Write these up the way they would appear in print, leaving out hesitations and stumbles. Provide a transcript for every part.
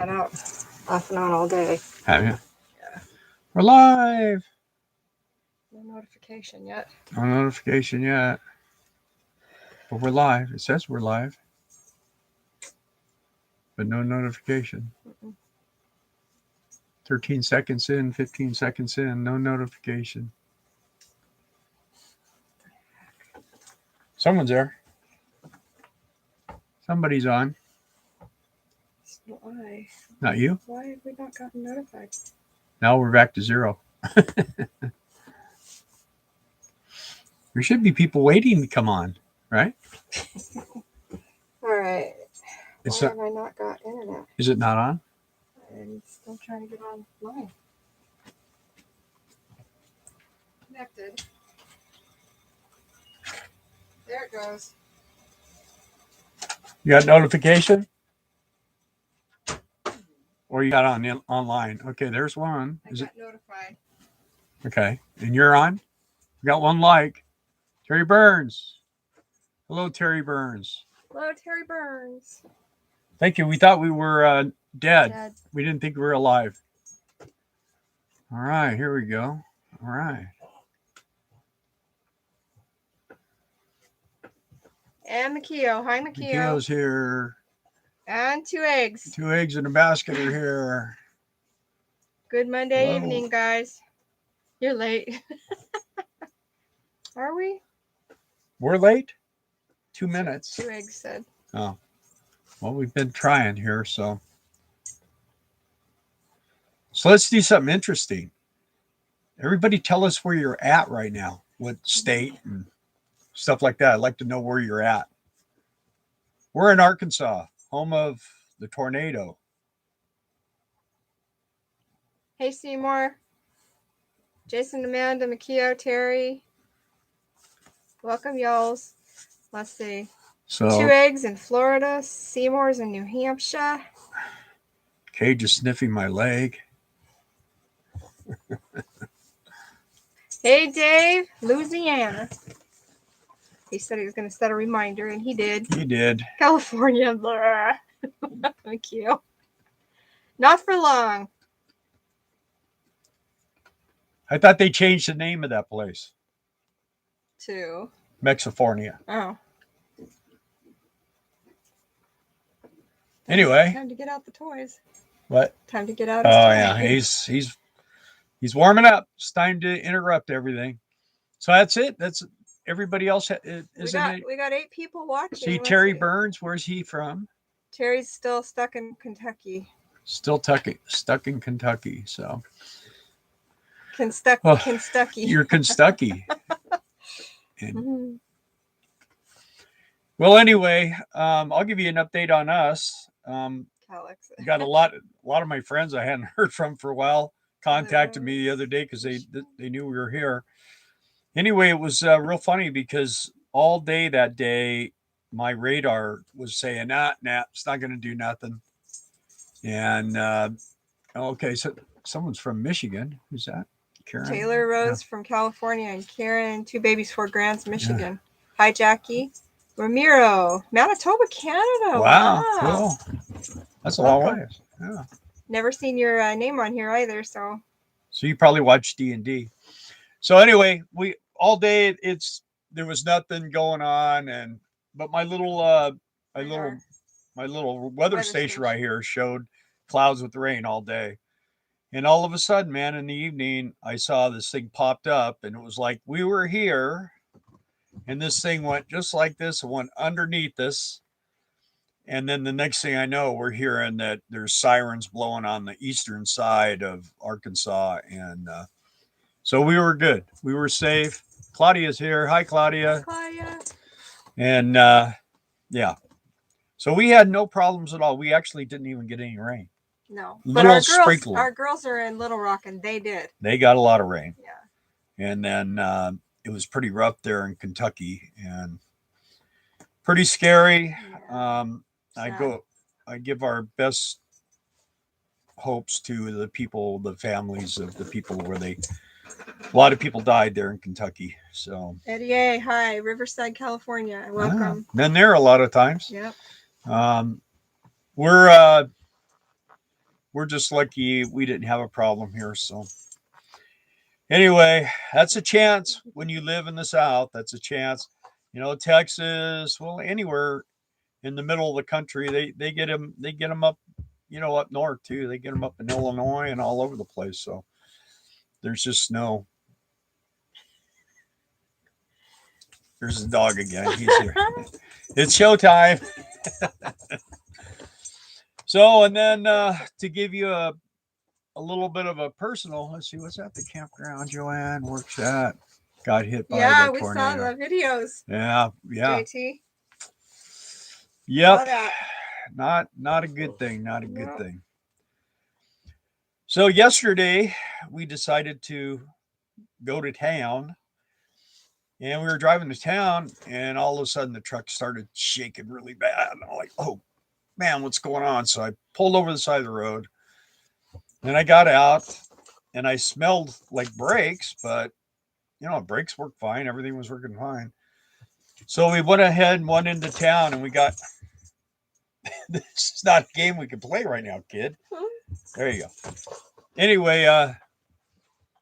out off and on all day. Have you? Yeah. We're live. No notification yet. No notification yet. But we're live. It says we're live. But no notification. 13 seconds in, 15 seconds in, no notification. Someone's there. Somebody's on. Why? Not you? Why have we not gotten notified? Now we're back to 0. There should be people waiting to come on, right? All right. It's Why not, have I not got internet? is it not on? I'm still trying to get online. Connected. There it goes. You got notification? Or you got on online? Okay, there's one. I got notified. Okay, and you're on? You got one like. Terry Burns. Hello, Terry Burns. Hello, Terry Burns. Thank you. We thought we were dead. Dead. We didn't think we were alive. All right, here we go. All right. And Makio. Hi, Makio. Mikio's here. And 2 eggs. 2 eggs in a basket are here. Good Monday Hello. evening, guys. You're late. Are we? We're late? 2 minutes. 2 eggs said. Oh. Well, we've been trying here, so. So let's do something interesting. Everybody tell us where you're at right now. What state and stuff like that. I'd like to know where you're at. We're in Arkansas, home of the tornado. Hey, Seymour. Jason, Amanda, Makio, Terry. Welcome, y'alls. Let's see. So 2 eggs in Florida. Seymour's in New Hampshire. Cage is sniffing my leg. Hey, Dave, Louisiana. He said he was going to set a reminder, and he did. He did. California. Thank you. Not for long. I thought they changed the name of that place. To Mexifornia. oh. Anyway. Time to get out the toys. What? Time to get out. Oh yeah, he's warming up. It's time to interrupt everything. So that's it. That's everybody else. We got 8 people watching. See Terry Burns. Where's he from? Terry's still stuck in Kentucky. Stuck in Kentucky. So. Kentucky. You're Kentucky. Well, anyway, I'll give you an update on us. Got a lot of my friends I hadn't heard from for a while contacted me the other day because they knew we were here. Anyway, it was real funny because all day that day, my radar was saying, nah, it's not going to do nothing. And okay, so someone's from Michigan. Who's that? Karen? Taylor Rose from California and Karen, 2 babies, 4 grands, Michigan. Yeah. Hi, Jackie. Ramiro, Manitoba, Canada. Wow. Cool. That's a long way. Yeah. Never seen your name on here either, so you probably watched D&D. So anyway, we all day there was nothing going on, but my little weather station right here showed clouds with rain all day. And all of a sudden, man, in the evening, I saw this thing popped up, and it was like we were here, and this thing went just like this, and went underneath us. And then the next thing I know, we're hearing that there's sirens blowing on the eastern side of Arkansas. And so we were good. We were safe. Claudia's here. Hi, Claudia. Claudia. And yeah. So we had no problems at all. We actually didn't even get any rain. No. But our girls are in Little Rock, and they did. They got a lot of rain. Yeah. And then it was pretty rough there in Kentucky and pretty scary. Yeah. I give our best hopes to the families of the people where a lot of people died there in Kentucky. So Eddie A, hi, Riverside, California. Welcome. Been there a lot of times. Yep. We're we're just lucky we didn't have a problem here. So anyway, that's a chance when you live in the South. That's a chance. Texas, well, anywhere in the middle of the country, they get them up, up north too. They get them up in Illinois and all over the place. So there's just snow. There's the dog again. He's here. It's showtime. So, and then to give you a little bit of a personal, let's see, what's at the campground, Joanne? Works at. Got hit by the we tornado. saw the videos. Yeah. JT. Yep. Not a good thing. Not a good thing. So yesterday we decided to go to town, and we were driving to town, and all of a sudden the truck started shaking really bad. And I'm like, oh man, what's going on? So I pulled over the side of the road, and I got out, and I smelled like brakes, but brakes worked fine. Everything was working fine. So we went ahead and went into town, and we got. This is not a game we can play right now, kid. There you go. Anyway,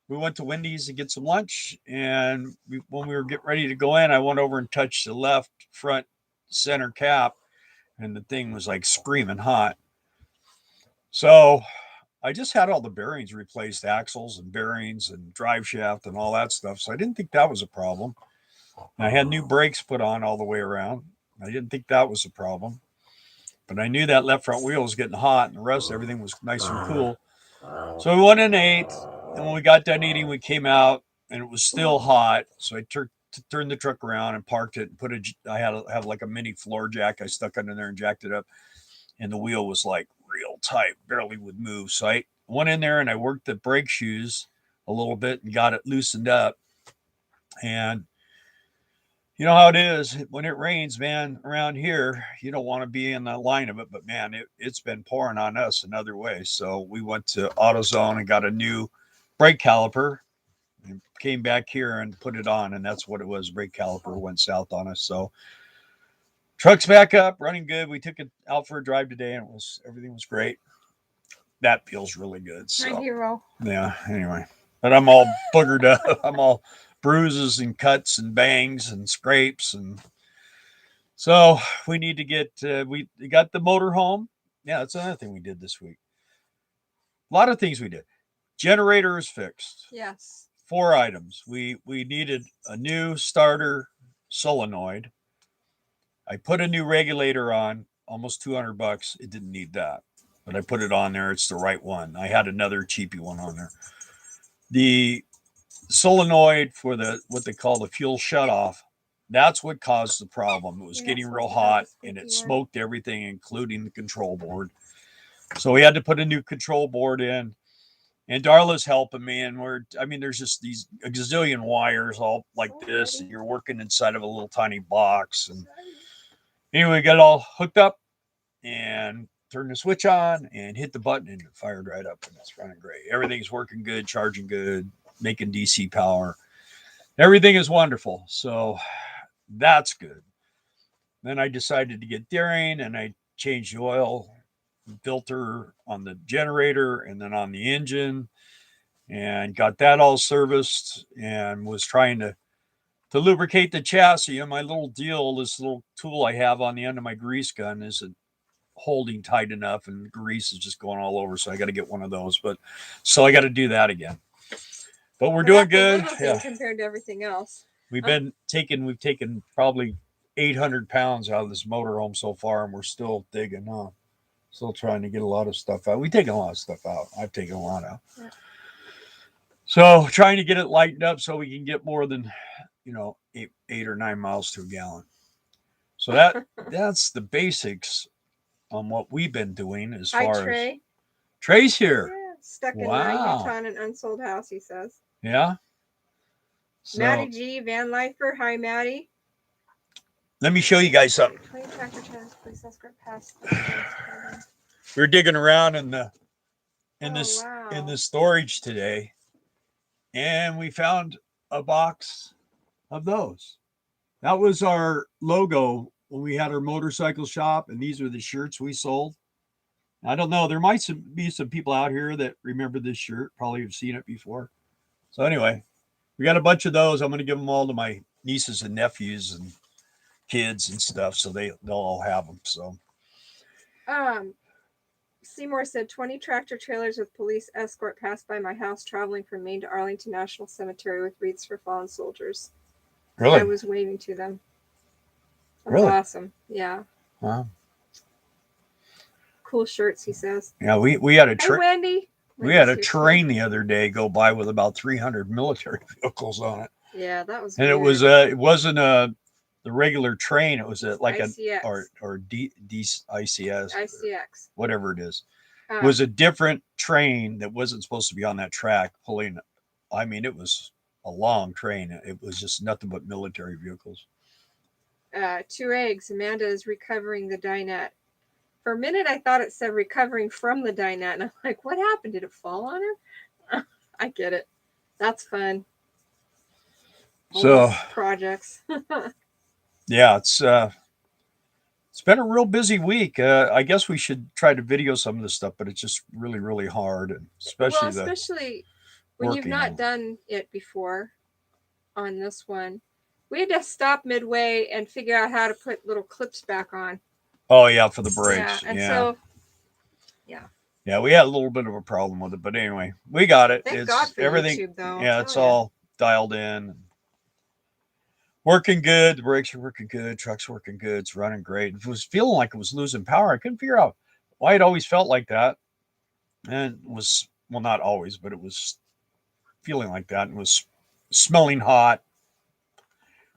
we went to Wendy's to get some lunch, and when we were getting ready to go in, I went over and touched the left front center cap, and the thing was like screaming hot. So I just had all the bearings replaced, axles and bearings and drive shaft and all that stuff. So I didn't think that was a problem. And I had new brakes put on all the way around. I didn't think that was a problem. But I knew that left front wheel was getting hot, and the rest of everything was nice and cool. So we went and ate, and when we got done eating, we came out, and it was still hot. So I turned the truck around and parked it, and I have like a mini floor jack I stuck under there and jacked it up, and the wheel was like real tight, barely would move. So I went in there and I worked the brake shoes a little bit and got it loosened up. And you know how it is when it rains, man, around here, you don't want to be in the line of it, but man, it's been pouring on us another way. So we went to AutoZone and got a new brake caliper and came back here and put it on. And that's what it was. Brake caliper went south on us. So truck's back up, running good. We took it out for a drive today, and everything was great. That feels really good. So My hero. Yeah, anyway. But I'm all boogered up. I'm all bruises and cuts and bangs and scrapes, and so we need to get we got the motor home. Yeah, that's another thing we did this week. A lot of things we did. Generator is fixed. Yes. 4 items. We needed a new starter solenoid. I put a new regulator on, almost $200. It didn't need that, but I put it on there. It's the right one. I had another cheapy one on there. The solenoid for what they call the fuel shutoff, that's what caused the problem. It was getting real hot, and it smoked everything, including the control board. So we had to put a new control board in, and Darla's helping me, and there's just a gazillion wires all like this, and you're working inside of a little tiny box. And anyway, we got it all hooked up and turned the switch on and hit the button, and it fired right up, and it's running great. Everything's working good, charging good, making DC power. Everything is wonderful. So that's good. Then I decided to get daring, and I changed the oil filter on the generator and then on the engine, and got that all serviced, and was trying to lubricate the chassis. And my little deal, this little tool I have on the end of my grease gun, isn't holding tight enough, and the grease is just going all over. So I got to get one of those. So I got to do that again. But we're doing good. Yeah. Compared to everything else. We've taken probably 800 pounds out of this motorhome so far, and we're still digging, Still trying to get a lot of stuff out. We've taken a lot of stuff out. I've taken a lot out. Yeah. So trying to get it lightened up so we can get more than, 8 or 9 miles to a gallon. So that's the basics on what we've been doing as far Trey. as Trey's here. Yeah, stuck in Utah in an unsold house, he says. Yeah. So, Maddie G, van lifer. Hi, Maddie. Let me show you guys something. We're digging around in the storage today, and we found a box of those. That was our logo when we had our motorcycle shop, and these are the shirts we sold. I don't know. There might be some people out here that remember this shirt, probably have seen it before. So anyway, we got a bunch of those. I'm going to give them all to my nieces and nephews and kids and stuff, so they'll all have them. So Seymour said 20 tractor trailers with police escort passed by my house traveling from Maine to Arlington National Cemetery with wreaths for fallen soldiers. really, I was waving to them. That's really awesome. Yeah. wow. Cool shirts, he says. Yeah, we had a Hey, Wendy. we had a Wendy's here, train too. the other day go by with about 300 military vehicles on it, Yeah, that was and weird. it wasn't the regular train. It was like ICX. or ICS, ICX. whatever it is. It was a different train that wasn't supposed to be on that track pulling. I mean, it was a long train. It was just nothing but military vehicles. 2 eggs. Amanda is recovering the dinette. For a minute, I thought it said recovering from the dinette, and I'm like, what happened? Did it fall on her? I get it. That's fun. All So projects. yeah, it's been a real busy week. I guess we should try to video some of this stuff, but it's just really, really hard, especially when you've not one. done it before on this one. We had to stop midway and figure out how to put little clips back on. Oh yeah, for the breaks. Yeah, and so yeah. Yeah, we had a little bit of a problem with it, but anyway, we got it. Thank God for everything. YouTube, though. Yeah, it's all dialed in. Working good. The brakes are working good. Truck's working good. It's running great. It was feeling like it was losing power. I couldn't figure out why it always felt like that. And it was, well, not always, but it was feeling like that and was smelling hot.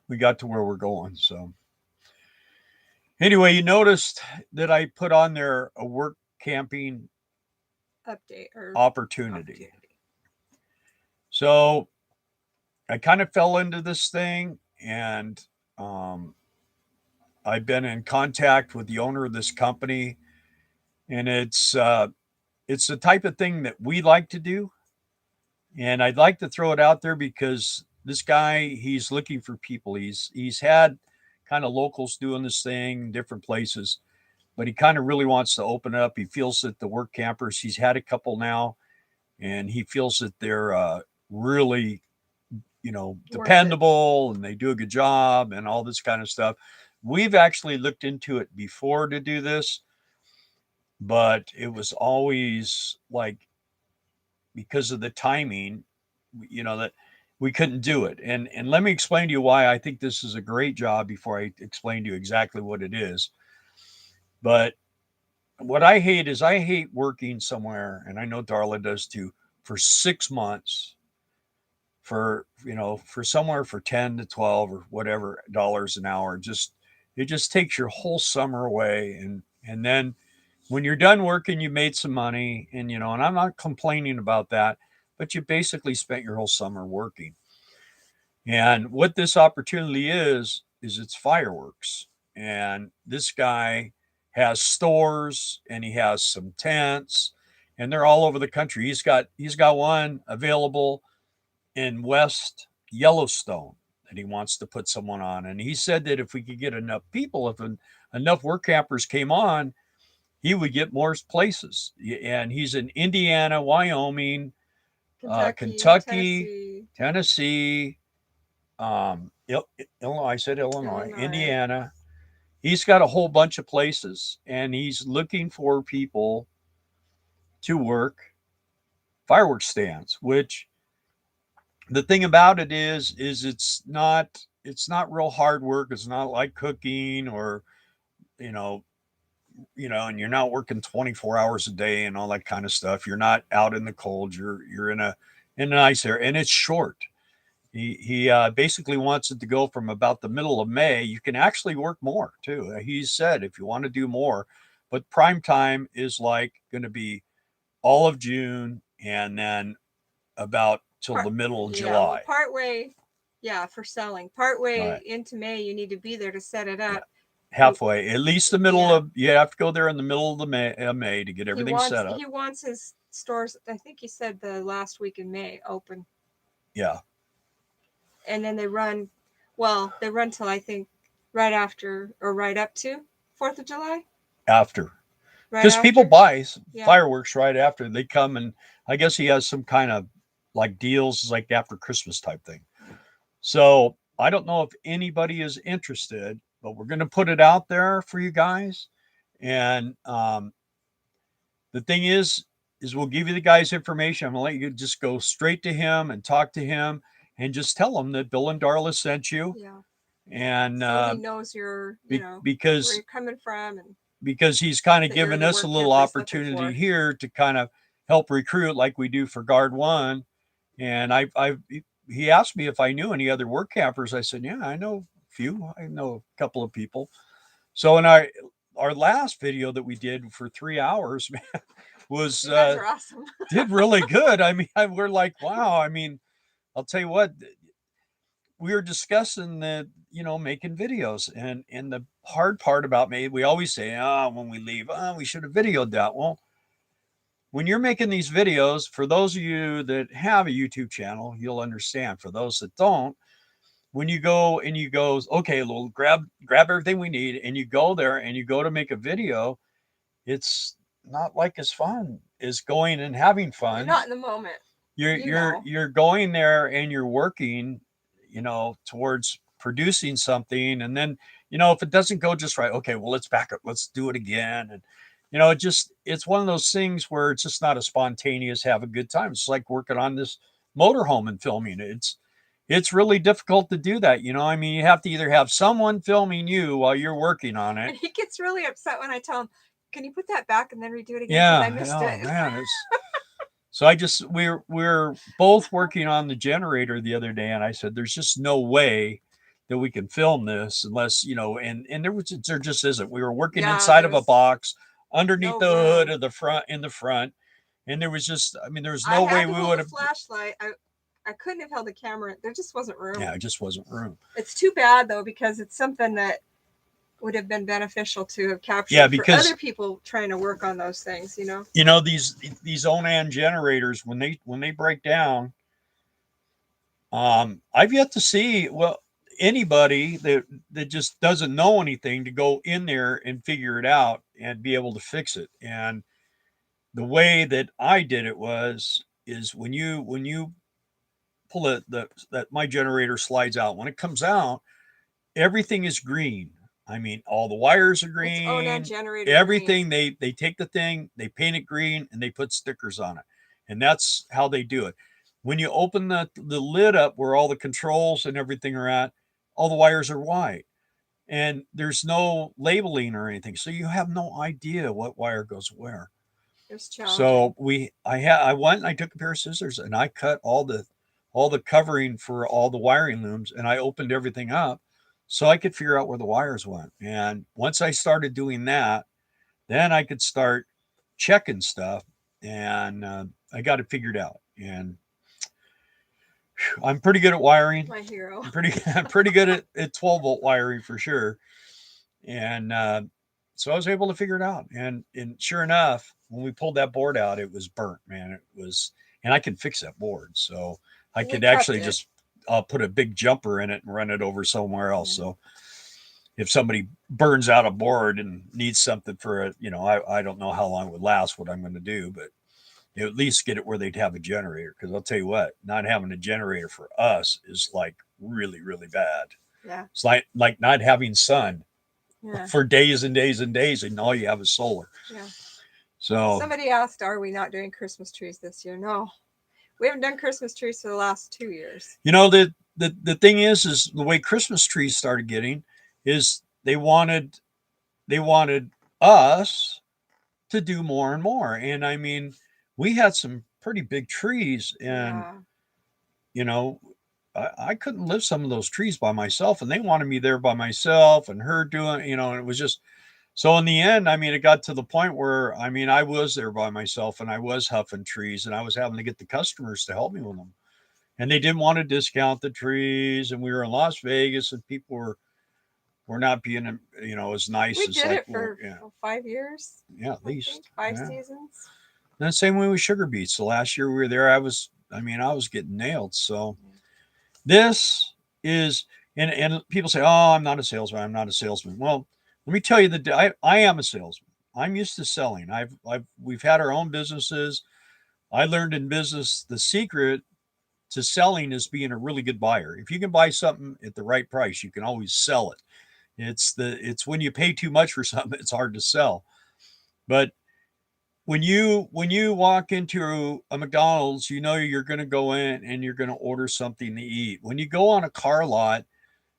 We got to where we're going. So anyway, you noticed that I put on there a work camping update or opportunity. So I kind of fell into this thing, and I've been in contact with the owner of this company, and it's the type of thing that we like to do, and I'd like to throw it out there because this guy, he's looking for people. He's had kind of locals doing this thing, different places, but he kind of really wants to open up. He feels that the work campers, he's had a couple now, and he feels that they're really, dependable and they do a good job and all this kind of stuff. We've actually looked into it before to do this, but it was always like, because of the timing, that we couldn't do it. And let me explain to you why I think this is a great job before I explain to you exactly what it is. But what I hate is I hate working somewhere, and I know Darla does too, for 6 months for somewhere for 10 to 12 or whatever dollars an hour. It just takes your whole summer away, and then when you're done working, you made some money, and and I'm not complaining about that, but you basically spent your whole summer working. And what this opportunity is it's fireworks. And this guy has stores, and he has some tents, and they're all over the country. He's got one available in West Yellowstone that he wants to put someone on. And he said that if we could get enough people, if enough work campers came on, he would get more places. And he's in Indiana, Wyoming, Kentucky, Tennessee, Illinois. I said Illinois, Indiana. He's got a whole bunch of places, and he's looking for people to work fireworks stands. Which the thing about it is it's not real hard work. It's not like cooking or you know and you're not working 24 hours a day and all that kind of stuff. You're not out in the cold. You're in a nice area, and it's short. He basically wants it to go from about the middle of May. You can actually work more too. He said if you want to do more, but prime time is like going to be all of June, and then about till the middle of July. Well, partway, for selling. Partway into May, you need to be there to set it up. Halfway, at least the middle of, you have to go there in the middle of the May to get everything set up. He wants his stores, I think he said the last week in May, open. Yeah. And then they run till I think right after or right up to 4th of July. After. Right because people after? buy Yeah. fireworks right after they come, and I guess he has some kind of like deals like after Christmas type thing. So I don't know if anybody is interested, but we're going to put it out there for you guys. And the thing is we'll give you the guy's information. I'm gonna let you just go straight to him and talk to him, and just tell him that Bill and Darla sent you. Yeah. And So he knows you're, you know, where because you're coming from, and he's kind of that you're given the us a work little campers looking opportunity for. here to kind of help recruit like we do for Guard One. And he asked me if I knew any other work campers. I said, yeah, I know a few. I know a couple of people. So in our last video that we did for 3 hours, man, was You guys are awesome. did really good. I mean, we're like, wow. I mean, I'll tell you what, we were discussing that, making videos, and the hard part about me, we always say, when we leave, we should have videoed that. Well, when you're making these videos, for those of you that have a YouTube channel, you'll understand. For those that don't, when you go and you go, okay, we'll grab everything we need, and you go there and you go to make a video, it's not like as fun as going and having fun. You're not in the moment. You're going there and you're working, towards producing something, and then if it doesn't go just right, okay, well, let's back up, let's do it again. And it's one of those things where it's just not a spontaneous have a good time. It's like working on this motorhome and filming it. It's really difficult to do that. I mean, you have to either have someone filming you while you're working on it. And he gets really upset when I tell him, can you put that back and then redo it again? Yeah, I missed it. Man, so we're both working on the generator the other day, and I said, there's just no way that we can film this unless, and there just isn't. We were working inside of a box underneath the hood of in the front. And there was just, I mean, there was no way we would have. Flashlight. I couldn't have held the camera. There just wasn't room. Yeah, it just wasn't room. It's too bad though, because it's something that would have been beneficial to have captured. Yeah, because for other people trying to work on those things, these Onan generators, when they break down, I've yet to see anybody that just doesn't know anything to go in there and figure it out and be able to fix it. And the way that I did it is when you pull that my generator slides out, when it comes out, everything is green. I mean, all the wires are green. It's Onan generator everything green. They take the thing, they paint it green, and they put stickers on it. And that's how they do it. When you open the lid up where all the controls and everything are at, all the wires are white. And there's no labeling or anything. So you have no idea what wire goes where. It's challenging. So I went and I took a pair of scissors and I cut all the covering for all the wiring looms, and I opened everything up so I could figure out where the wires went. And once I started doing that, then I could start checking stuff, and I got it figured out. And I'm pretty good at wiring. My hero. I'm pretty good at 12-volt wiring for sure. And so I was able to figure it out. And sure enough, when we pulled that board out, it was burnt, man. It was, and I can fix that board. So I could actually just put a big jumper in it and run it over somewhere else. So if somebody burns out a board and needs something for it, I don't know how long it would last, what I'm going to do, but at least get it where they'd have a generator. Because I'll tell you what, not having a generator for us is like really, really bad. Yeah. It's like not having sun for days and days and days, and all you have is solar. Yeah. So somebody asked, are we not doing Christmas trees this year? No, we haven't done Christmas trees for the last 2 years. The thing is the way Christmas trees started getting is they wanted us to do more and more. And I mean, we had some pretty big trees, and I couldn't lift some of those trees by myself, and they wanted me there by myself and her doing, and it was just, so in the end, I mean, it got to the point where, I mean, I was there by myself and I was huffing trees, and I was having to get the customers to help me with them. And they didn't want to discount the trees, and we were in Las Vegas, and people were not being, as nice we as did like, it for 5 years. Yeah, at least 5 seasons. And the same way with sugar beets. The last year we were there, I was getting nailed. So this is, and people say, oh, I'm not a salesman. I'm not a salesman. Well, let me tell you I am a salesman. I'm used to selling. We've had our own businesses. I learned in business the secret to selling is being a really good buyer. If you can buy something at the right price, you can always sell it. It's when you pay too much for something, it's hard to sell. But when you walk into a McDonald's, you know you're going to go in and you're going to order something to eat. When you go on a car lot,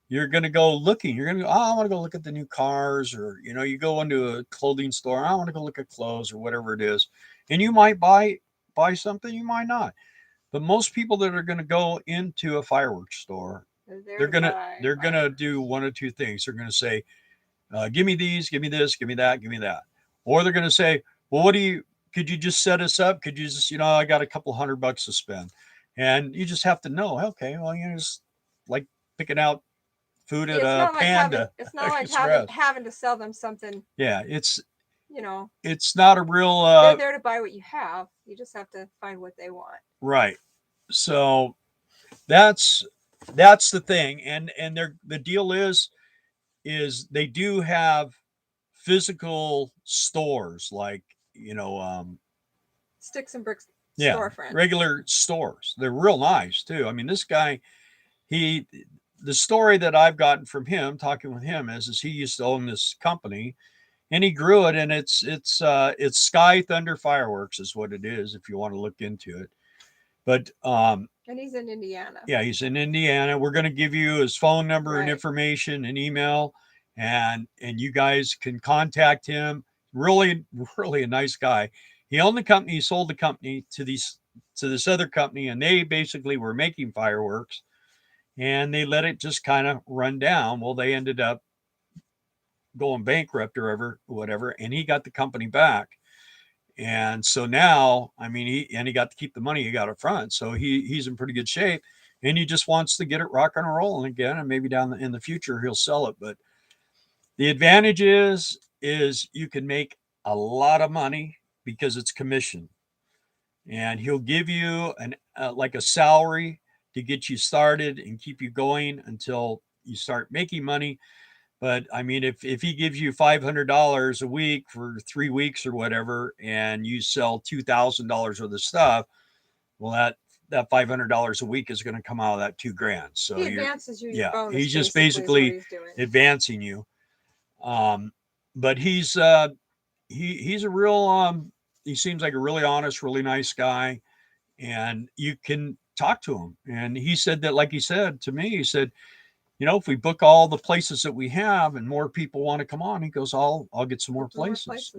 you're going to go looking. You're going to go, oh, I want to go look at the new cars, or you go into a clothing store. I want to go look at clothes or whatever it is, and you might buy something, you might not. But most people that are going to go into a fireworks store, They're they're gonna do one of two things. They're going to say, give me these, give me this, give me that, give me that. Or they're going to say, well, could you just set us up? Could you just, I got a couple $100 to spend. And you just have to know, okay, well, it's like picking out food at it's a not like Panda. it's not like Express. having to sell them something. Yeah, it's not a real. They're there to buy what you have. You just have to find what they want. Right. So that's the thing, and the deal is they do have physical stores, like Sticks and bricks storefront, regular stores. They're real nice too. I mean, this guy, the story that I've gotten from him talking with him is he used to own this company, and he grew it, and it's Sky Thunder Fireworks is what it is, if you want to look into it. But and he's in Indiana. Yeah, he's in Indiana. We're going to give you his phone number and information and email, and you guys can contact him. Really, really a nice guy. He owned the company. He sold the company to this other company, and they basically were making fireworks, and they let it just kind of run down. Well, they ended up going bankrupt or whatever, and he got the company back. And so now, I mean, he got to keep the money he got up front, so he's in pretty good shape, and he just wants to get it rocking and rolling again, and maybe in the future he'll sell it. But the advantage is you can make a lot of money because it's commission, and he'll give you like a salary to get you started and keep you going until you start making money. But I mean, if he gives you $500 a week for 3 weeks or whatever, and you sell $2,000 worth of stuff, well, that $500 a week is going to come out of that $2,000. So he advances you. Yeah, bonus, he's just basically advancing you. But he's a real he seems like a really honest, really nice guy, and you can talk to him. And he said that, like he said to me, he said, if we book all the places that we have and more people want to come on, he goes, I'll get some more places.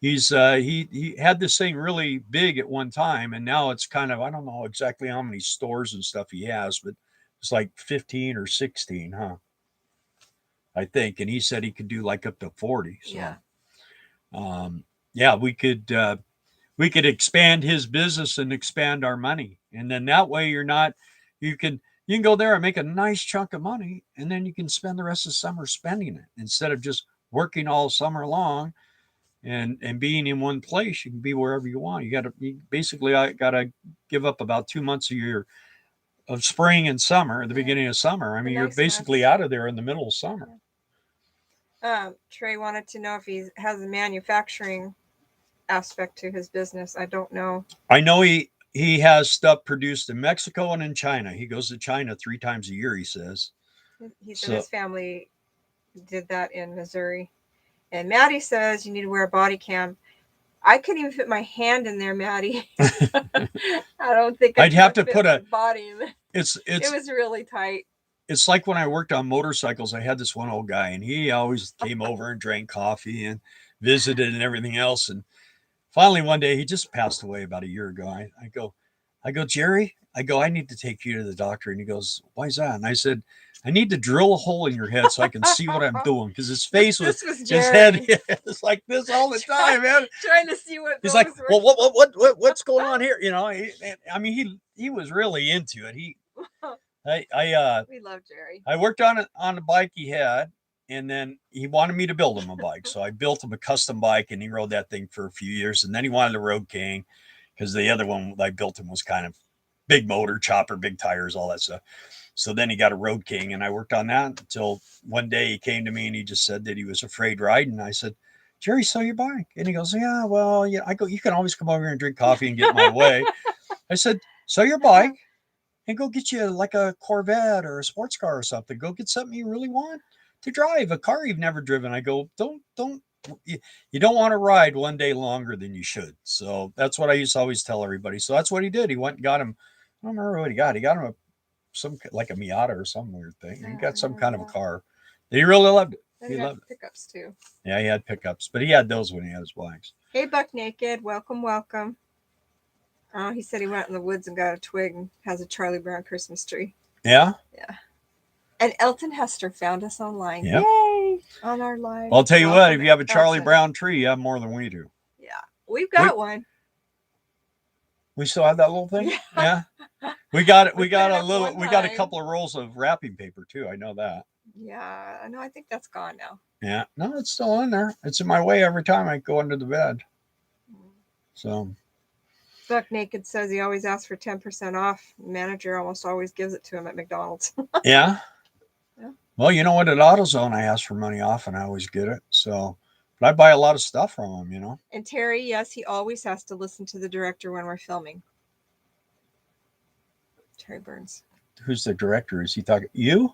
He had this thing really big at one time, and now it's kind of, I don't know exactly how many stores and stuff he has, but it's like 15 or 16, I think. And he said he could do like up to 40. So we could expand his business and expand our money. And then that way you can go there and make a nice chunk of money, and then you can spend the rest of the summer spending it instead of just working all summer long and being in one place. You can be wherever you want. You basically got to give up about 2 months of spring and summer, at the beginning of summer. I mean, you're basically out of there in the middle of summer. Trey wanted to know if he has a manufacturing aspect to his business. I don't know. I know he has stuff produced in Mexico and in China. He goes to China 3 times a year, he says. He said his family did that in Missouri. And Maddie says you need to wear a body cam. I couldn't even fit my hand in there, Maddie. I don't think I'd have to put a body in there. It was really tight. It's like when I worked on motorcycles, I had this one old guy, and he always came over and drank coffee and visited and everything else. And finally, one day, he just passed away about a year ago. I go, Jerry, I need to take you to the doctor. And he goes, why is that? And I said, I need to drill a hole in your head so I can see what I'm doing. Because his face was his head is like this all the time, man. Trying to see what he's like, well, what's going on here? He was really into it. We love Jerry. I worked on the bike he had, and then he wanted me to build him a bike. So I built him a custom bike, and he rode that thing for a few years. And then he wanted the Road King, because the other one I built him was kind of big motor, chopper, big tires, all that stuff. So then he got a Road King, and I worked on that until one day he came to me and he just said that he was afraid riding. I said, Jerry, sell your bike. And he goes, yeah, well, yeah. I go, you can always come over here and drink coffee and get my way. I said, sell your bike and go get you like a Corvette or a sports car or something. Go get something you really want to drive, a car you've never driven. I go, you don't want to ride one day longer than you should. So that's what I used to always tell everybody. So that's what he did. He went and got him. I don't remember what he got. He got him some like a Miata or some weird thing. He got some kind of a car. He really loved it. He loved it. Pickups too. Yeah, he had pickups, but he had those when he had his bikes. Hey, Buck Naked, welcome. Oh, he said he went in the woods and got a twig and has a Charlie Brown Christmas tree. Yeah? Yeah. And Elton Hester found us online. Yep. Yay! On our live. Well, I'll tell you what, if you have a Charlie Brown tree, you have more than we do. Yeah. We've got one. We still have that little thing? Yeah. We got it. We got a couple of rolls of wrapping paper too. I know that. Yeah. I know. I think that's gone now. Yeah. No, it's still in there. It's in my way every time I go under the bed. So. Buck Naked says he always asks for 10% off. Manager almost always gives it to him at McDonald's. Yeah. Yeah. Well, you know what? At AutoZone, I ask for money off and I always get it. So, but I buy a lot of stuff from him, you know. And Terry, yes, he always has to listen to the director when we're filming. Terry Burns. Who's the director? Is he talking you?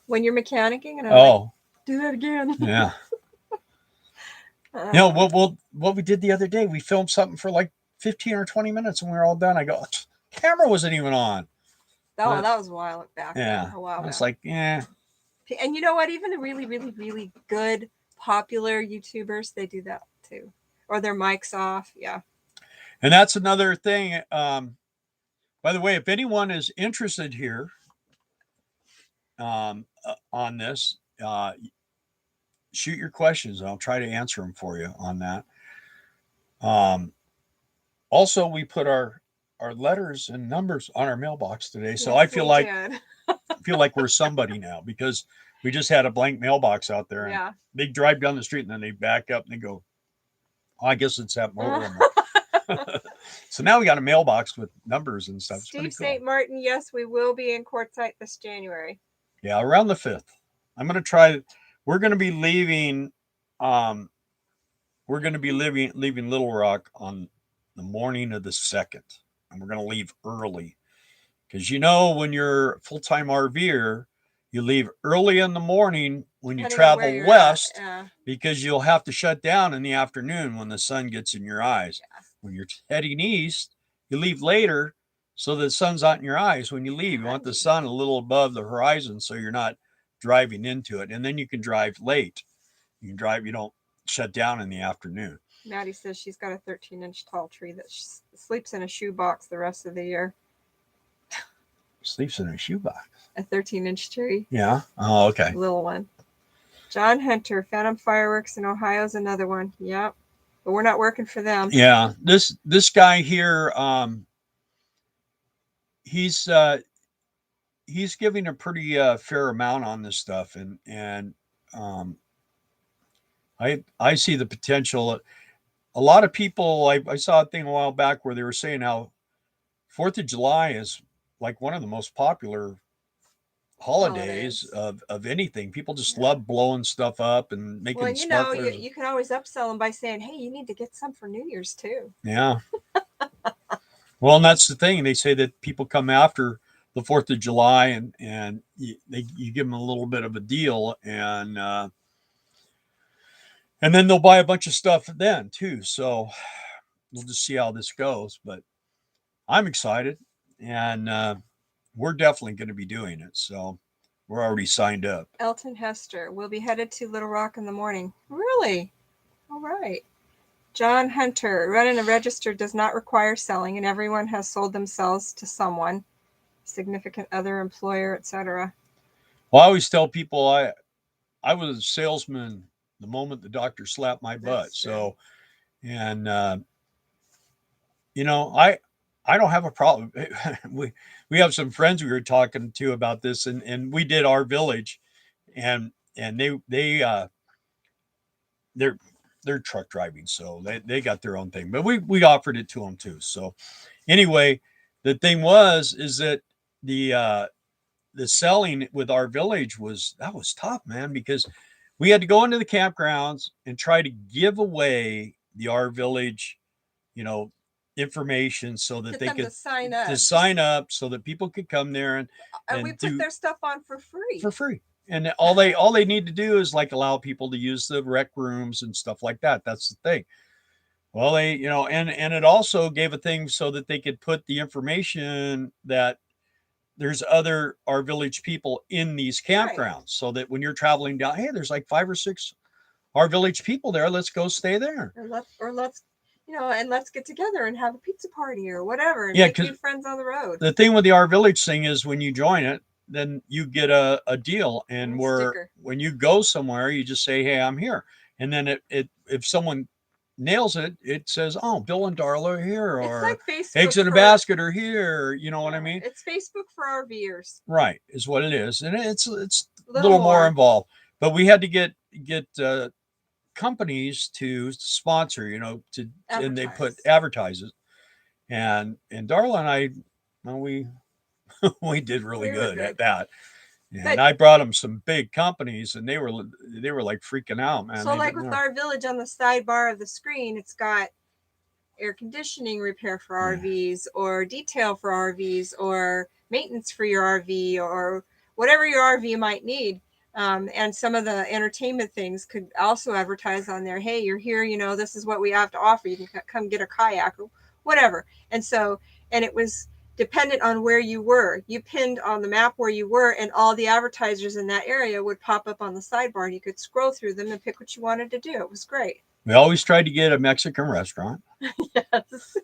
When you're mechanicking, and I'm like, do that again. Yeah. You know what we did the other day? We filmed something for like 15 or 20 minutes and we were all done. I go, camera wasn't even on. That was a while back. Yeah. A while back. It's like, yeah. And you know what? Even the really, really, really good, popular YouTubers, they do that too. Or their mics off. Yeah. And that's another thing. By the way, if anyone is interested here on this, shoot your questions and I'll try to answer them for you on that. Also, we put our letters and numbers on our mailbox today. So yes, I feel like we're somebody now because we just had a blank mailbox out there. And they drive down the street and then they back up and they go, I guess it's that motor. So now we got a mailbox with numbers and stuff. Steve St. Martin, yes, we will be in Quartzsite this January. Yeah, around the 5th. I'm going to try. We're going to be leaving. We're going to be leaving Little Rock on the morning of the 2nd, and we're going to leave early because when you're a full-time RVer, you leave early in the morning when you travel west because you'll have to shut down in the afternoon when the sun gets in your eyes. Yeah. When you're heading east, you leave later so the sun's not in your eyes when you leave. You want the sun a little above the horizon so you're not driving into it. And then you can drive late. You don't shut down in the afternoon. Maddie says she's got a 13-inch tall tree that sleeps in a shoebox the rest of the year. Sleeps in a shoebox? A 13-inch tree. Yeah. Oh, okay. Little one. John Hunter, Phantom Fireworks in Ohio is another one. Yep. But we're not working for them. Yeah. This guy here, he's giving a pretty fair amount on this stuff. And I see the potential. A lot of people, I saw a thing a while back where they were saying how 4th of July is like one of the most popular holidays of anything. People just love blowing stuff up and making sparklers. You can always upsell them by saying, hey, you need to get some for New Year's too. Yeah. Well, and that's the thing. They say that people come after the 4th of July and you give them a little bit of a deal and then they'll buy a bunch of stuff then too. So we'll just see how this goes, but I'm excited and we're definitely going to be doing it. So we're already signed up. Elton Hester, we'll be headed to Little Rock in the morning. Really? All right. John Hunter, running a register does not require selling, and everyone has sold themselves to someone, significant other, employer, etc. Well, I always tell people I was a salesman the moment the doctor slapped my butt. That's true. So, and I don't have a problem. We have some friends we were talking to about this, and we did our village, and they're truck driving, so they got their own thing. But we offered it to them too. So anyway, the thing is that the selling with our village was tough, man, because we had to go into the campgrounds and try to give away the our village, you know, information so that Get they them could to sign up. sign up so that people could come there And we put their stuff on for free. For free. And all they need to do is like allow people to use the rec rooms and stuff like that. That's the thing. Well, they, you know, and it also gave a thing so that they could put the information that there's other our village people in these campgrounds, right. So that when you're traveling down, hey, there's like 5 or 6 our village people there. Let's go stay there. Or let's you know, and let's get together and have a pizza party or whatever, and make new friends on the road. The thing with the our village thing is when you join it, then you get a deal, and where when you go somewhere, you just say, hey, I'm here, and then it if someone nails it, it says, oh, Bill and Darla are here, or like Facebook eggs in a basket are here, you know what I mean? It's Facebook for RVers, right? Is what it is, and it's a little more involved, but we had to get companies to sponsor, you know, to advertise. And they put advertises, and Darla and I, well, we did really good at that. And I brought them some big companies, and they were like freaking out, man. So like with our village, on the sidebar of the screen, it's got air conditioning repair for RVs, or detail for RVs, or maintenance for your RV, or whatever your RV might need. And some of the entertainment things could also advertise on there. Hey, you're here, you know, this is what we have to offer. You can come get a kayak or whatever. And so, and it was dependent on where you were. You pinned on the map where you were, and all the advertisers in that area would pop up on the sidebar, and you could scroll through them and pick what you wanted to do. It was great. We always tried to get a Mexican restaurant. Yes.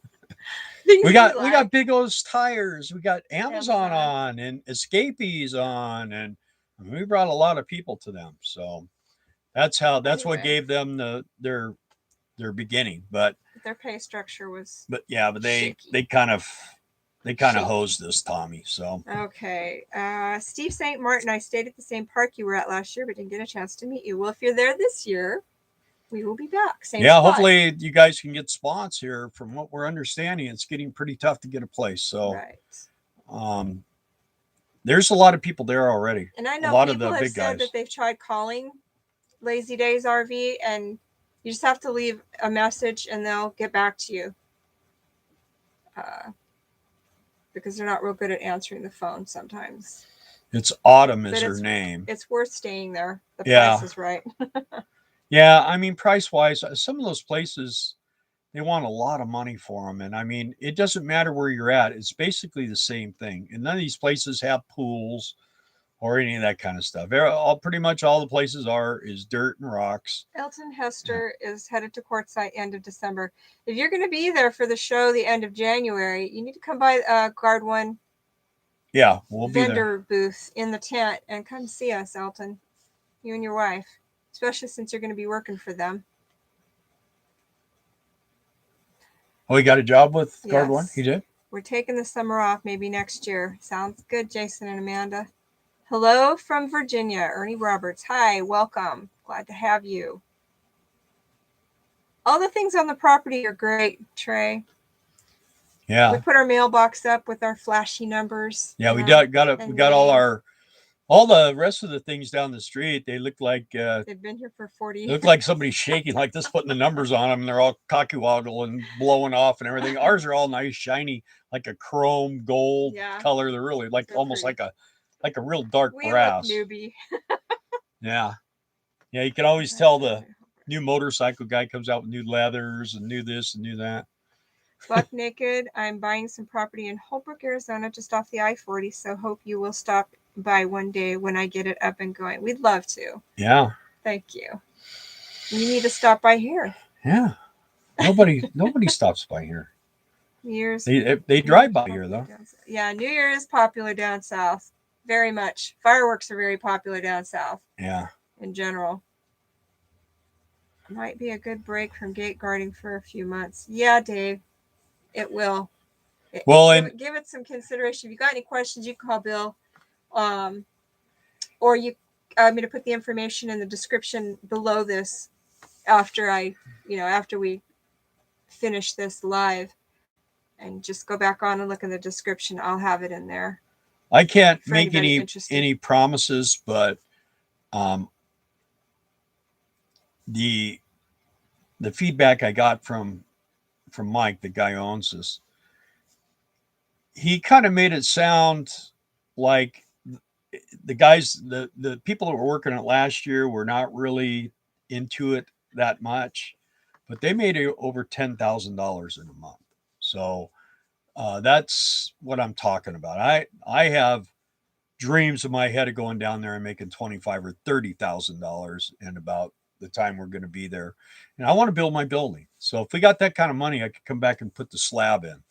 We got Big O's tires. We got Amazon on, and Escapees on, and we brought a lot of people to them. So that's what gave them their beginning. But their pay structure was. But they kind of hosed this, Tommy. So okay, Steve St. Martin, I stayed at the same park you were at last year, but didn't get a chance to meet you. Well, if you're there this year, we will be back. Same spot. Hopefully you guys can get spots here. From what we're understanding, it's getting pretty tough to get a place. So there's a lot of people there already. And I know a lot people of the have big said guys that they've tried calling Lazy Days RV, and you just have to leave a message and they'll get back to you. Because they're not real good at answering the phone sometimes. It's Autumn is her name. It's worth staying there. The price is right. Yeah, I mean, price-wise, some of those places, they want a lot of money for them. And I mean, it doesn't matter where you're at. It's basically the same thing. And none of these places have pools or any of that kind of stuff. Pretty much all the places is dirt and rocks. Elton Hester is headed to Quartzsite end of December. If you're going to be there for the show the end of January, you need to come by Guard One. Yeah, we'll be there. Vendor booth in the tent and come see us, Elton. You and your wife. Especially since you're going to be working for them. Oh, he got a job with Guard One? He did? We're taking the summer off, maybe next year. Sounds good, Jason and Amanda. Hello from Virginia, Ernie Roberts. Hi, welcome. Glad to have you. All the things on the property are great, Trey. Yeah. We put our mailbox up with our flashy numbers. Yeah, we got all the rest of the things down the street. They look like they've been here for 40 years. They look like somebody's shaking like this, putting the numbers on them, and they're all cocky-woggle and blowing off and everything. Ours are all nice, shiny, like a chrome gold color. They're really like almost pretty. like a real dark brass. Look newbie. Yeah, you can always tell the new motorcycle guy comes out with new leathers and new this and new that. Buck Naked. I'm buying some property in Holbrook, Arizona, just off the I-40. So hope you will stop by one day when I get it up and going. We'd love to. Yeah. Thank you. You need to stop by here. Yeah. Nobody stops by here. They drive by here though. Yeah, New Year is popular down south. Very much. Fireworks are very popular down south. Yeah. In general. Might be a good break from gate guarding for a few months. Yeah, Dave. It will. Give it some consideration. If you got any questions, you can call Bill. Or you I'm going to put the information in the description below this after we finish this live, and just go back on and look in the description. I'll have it in there. I can't make any promises, but the feedback I got from Mike, the guy who owns this, he kind of made it sound like the guys, the people that were working it last year were not really into it that much, but they made it over $10,000 in a month. So that's what I'm talking about. I have dreams in my head of going down there and making $25,000 or $30,000 in about the time we're going to be there. And I want to build my building. So if we got that kind of money, I could come back and put the slab in.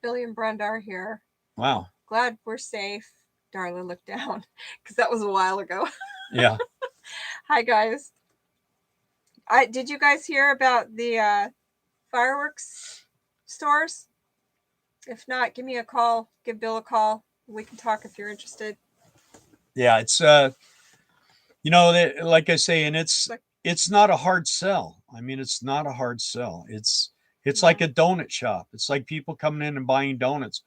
Billy and Brenda are here. Wow. Glad we're safe. Darla looked down because that was a while ago. Yeah. Hi guys. Did you guys hear about the fireworks stores? If not, give me a call. Give Bill a call. We can talk if you're interested. Yeah, it's like I say, and it's not a hard sell. I mean, it's not a hard sell. It's like a donut shop. It's like people coming in and buying donuts.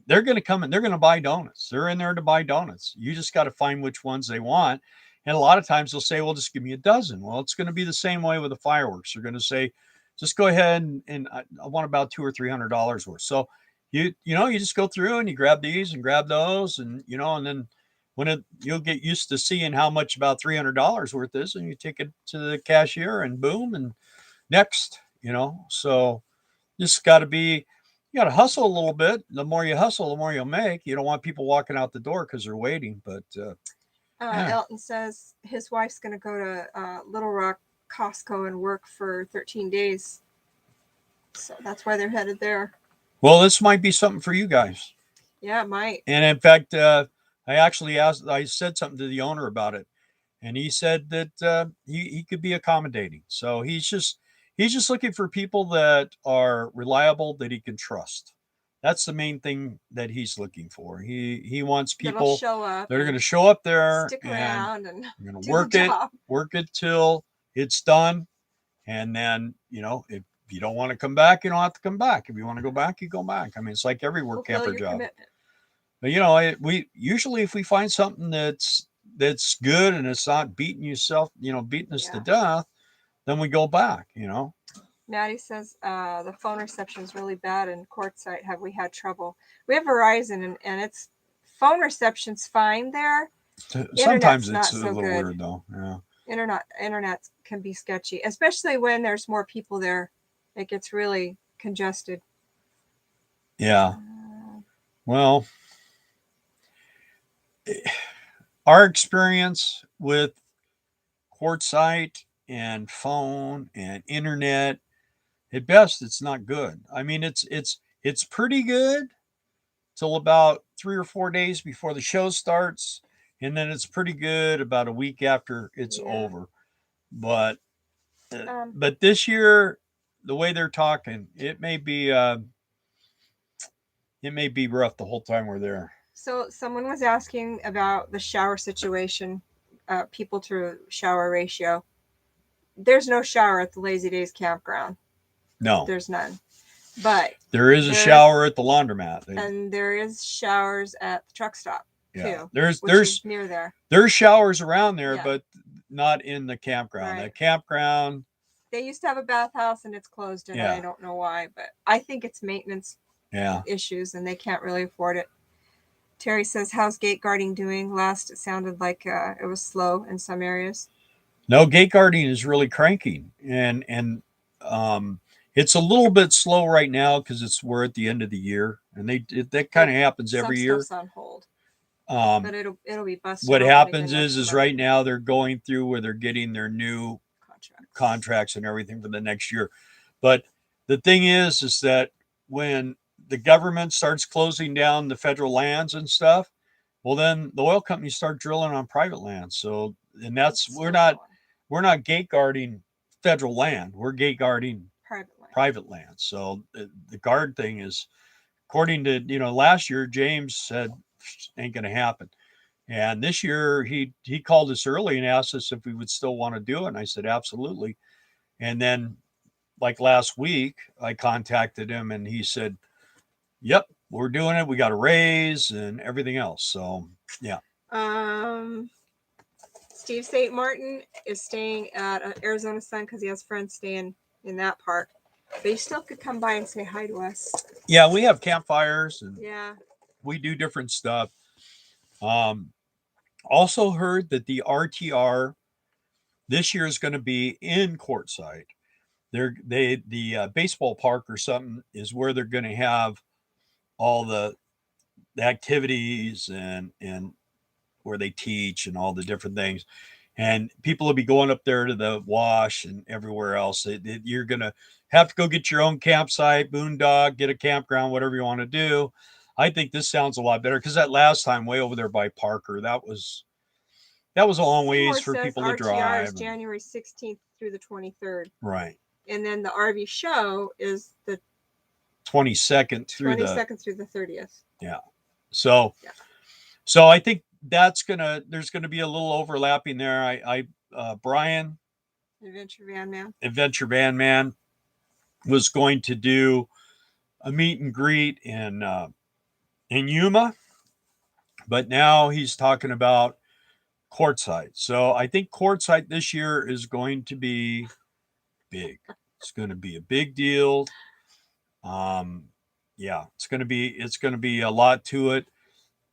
They're going to come in, they're going to buy donuts. They're in there to buy donuts. You just got to find which ones they want. And a lot of times they'll say, well, just give me a dozen. Well, it's going to be the same way with the fireworks. They're going to say, just go ahead and I want about $200 or $300 worth. So you just go through and you grab these and grab those, and and then you'll get used to seeing how much about $300 worth is, and you take it to the cashier and boom, and next, so just got to be, you got to hustle a little bit. The more you hustle, the more you'll make. You don't want people walking out the door because they're waiting. But yeah. Elton says his wife's going to go to Little Rock Costco and work for 13 days. So that's why they're headed there. Well, this might be something for you guys. Yeah, it might. And in fact, I said something to the owner about it, and he said that he could be accommodating. So he's just looking for people that are reliable, that he can trust. That's the main thing that he's looking for. He wants people show up. They're going to show up there, stick around, and going to work it till it's done, and then if you don't want to come back, you don't have to come back. If you want to go back, you go back. I mean, it's like every work camper job. Commitment. But we usually, if we find something that's good and it's not beating us to death, then we go back. Maddie says the phone reception is really bad in Quartzsite. Have we had trouble? We have Verizon, and it's phone reception's fine there. Sometimes it's a little weird though. Yeah. Internet can be sketchy, especially when there's more people there. It gets really congested. Yeah. Well, our experience with Quartzsite and phone and internet, at best, it's not good. I mean, it's pretty good till about 3 or 4 days before the show starts, and then it's pretty good about a week after it's over. But this year, the way they're talking, it may be rough the whole time we're there. So someone was asking about the shower situation, people to shower ratio. There's no shower at the Lazy Days campground. No, there's none. But there is a shower at the laundromat, and there is showers at the truck stop too. There's near there. There's showers around there, but not in the campground. Right. The campground. They used to have a bathhouse and it's closed, and I don't know why, but I think it's maintenance issues and they can't really afford it. Terry says, how's gate guarding doing? Last, it sounded like it was slow in some areas. No, gate guarding is really cranking, and it's a little bit slow right now because we're at the end of the year, and that kind of happens every year. Stuff's on hold. But it'll be busted. What happens is right now they're going through where they're getting their new contracts and everything for the next year. But the thing is that when the government starts closing down the federal lands and stuff, well, then the oil companies start drilling on private land. So, and that's we're not gate guarding federal land. We're gate guarding private land. So the guard thing is, according to last year, James said ain't going to happen. And this year he called us early and asked us if we would still want to do it. And I said, absolutely. And then like last week, I contacted him and he said, yep, we're doing it. We got a raise and everything else. So, yeah. Steve St. Martin is staying at Arizona Sun because he has friends staying in that park. But you still could come by and say hi to us. Yeah, we have campfires and Yeah. we do different stuff. Also heard that the RTR this year is going to be in Quartzsite. The baseball park or something is where they're going to have all the activities and where they teach and all the different things. And people will be going up there to the wash and everywhere else. You're going to have to go get your own campsite, boondog, get a campground, whatever you want to do. I think this sounds a lot better because that last time way over there by Parker, that was a long ways for people to drive. RTR is January 16th through the 23rd. Right. And then the RV show is the 22nd through the 30th. Yeah. So I think there's gonna be a little overlapping there. Brian, Adventure Van Man, was going to do a meet and greet in Yuma, but now he's talking about Quartzsite. So I think Quartzsite this year is going to be big. It's going to be a big deal. Yeah, it's going to be a lot to it.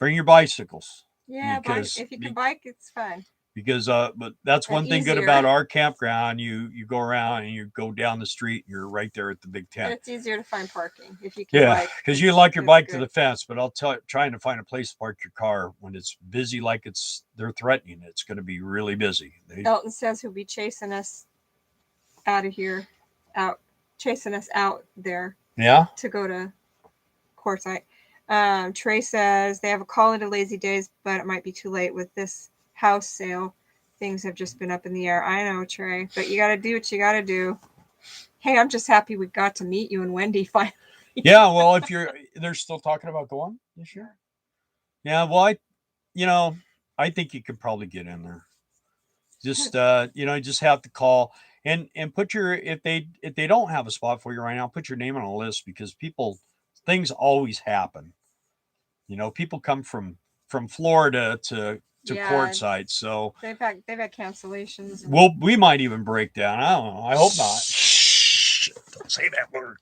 Bring your bicycles. Yeah, if you can bike, it's fun. Because but that's one thing good about our campground. You go around and you go down the street, you're right there at the big tent. And it's easier to find parking if you can bike. Because you like your bike to the fence, but I'll tell you, trying to find a place to park your car when it's busy like they're threatening, it's going to be really busy. Elton says he'll be chasing us out of here, chasing us out there. Yeah. To go to Quartzsite. Trey says they have a call into Lazy Days, but it might be too late with this house sale. Things have just been up in the air. I know, Trey, but you got to do what you got to do. Hey, I'm just happy we got to meet you and Wendy finally. Yeah, well, they're still talking about going this year. Yeah, well, I think you could probably get in there. Just just have to call and put if they don't have a spot for you right now, put your name on a list because things always happen. People come from Florida to Quartzsite, so they've had cancellations. We might even break down. I don't know. I hope not. Shh, don't say that word.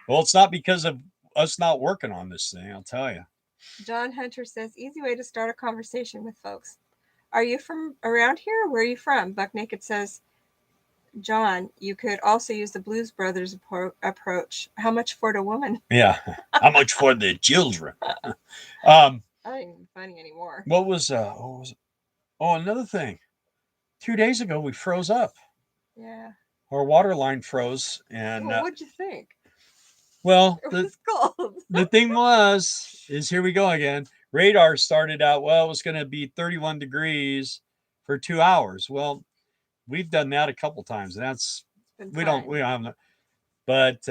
Well, it's not because of us not working on this thing, I'll tell you. John Hunter says, easy way to start a conversation with folks. Are you from around here? Where are you from? Buck Naked says, John, you could also use the Blues Brothers approach. How much for the woman? Yeah. How much for the children? That ain't even funny anymore. What was another thing. 2 days ago we froze up. Yeah. Our water line froze and what'd you think? Well, it was cold. The thing is here we go again. Radar started out, it was going to be 31 degrees for 2 hours. Well, we've done that a couple times. And we don't have, but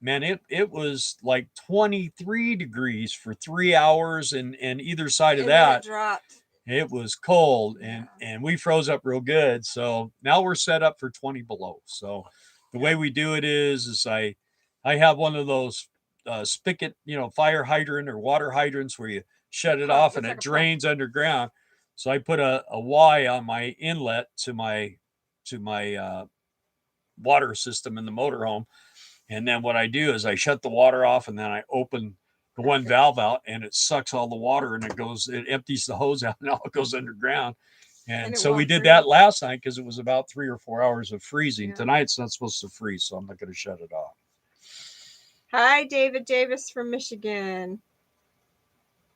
man, it was like 23 degrees for 3 hours, and either side of that, it dropped. It was cold, and we froze up real good. So now we're set up for 20 below. So the way we do it is I have one of those spigot, fire hydrant or water hydrants where you shut it off and it drains underground. So I put a Y on my inlet to my water system in the motorhome. And then what I do is I shut the water off and then I open the one valve out and it sucks all the water and it empties the hose out and all it goes underground. And so we did that last night because it was about 3 or 4 hours of freezing. Yeah. Tonight it's not supposed to freeze, so I'm not going to shut it off. Hi, David Davis from Michigan.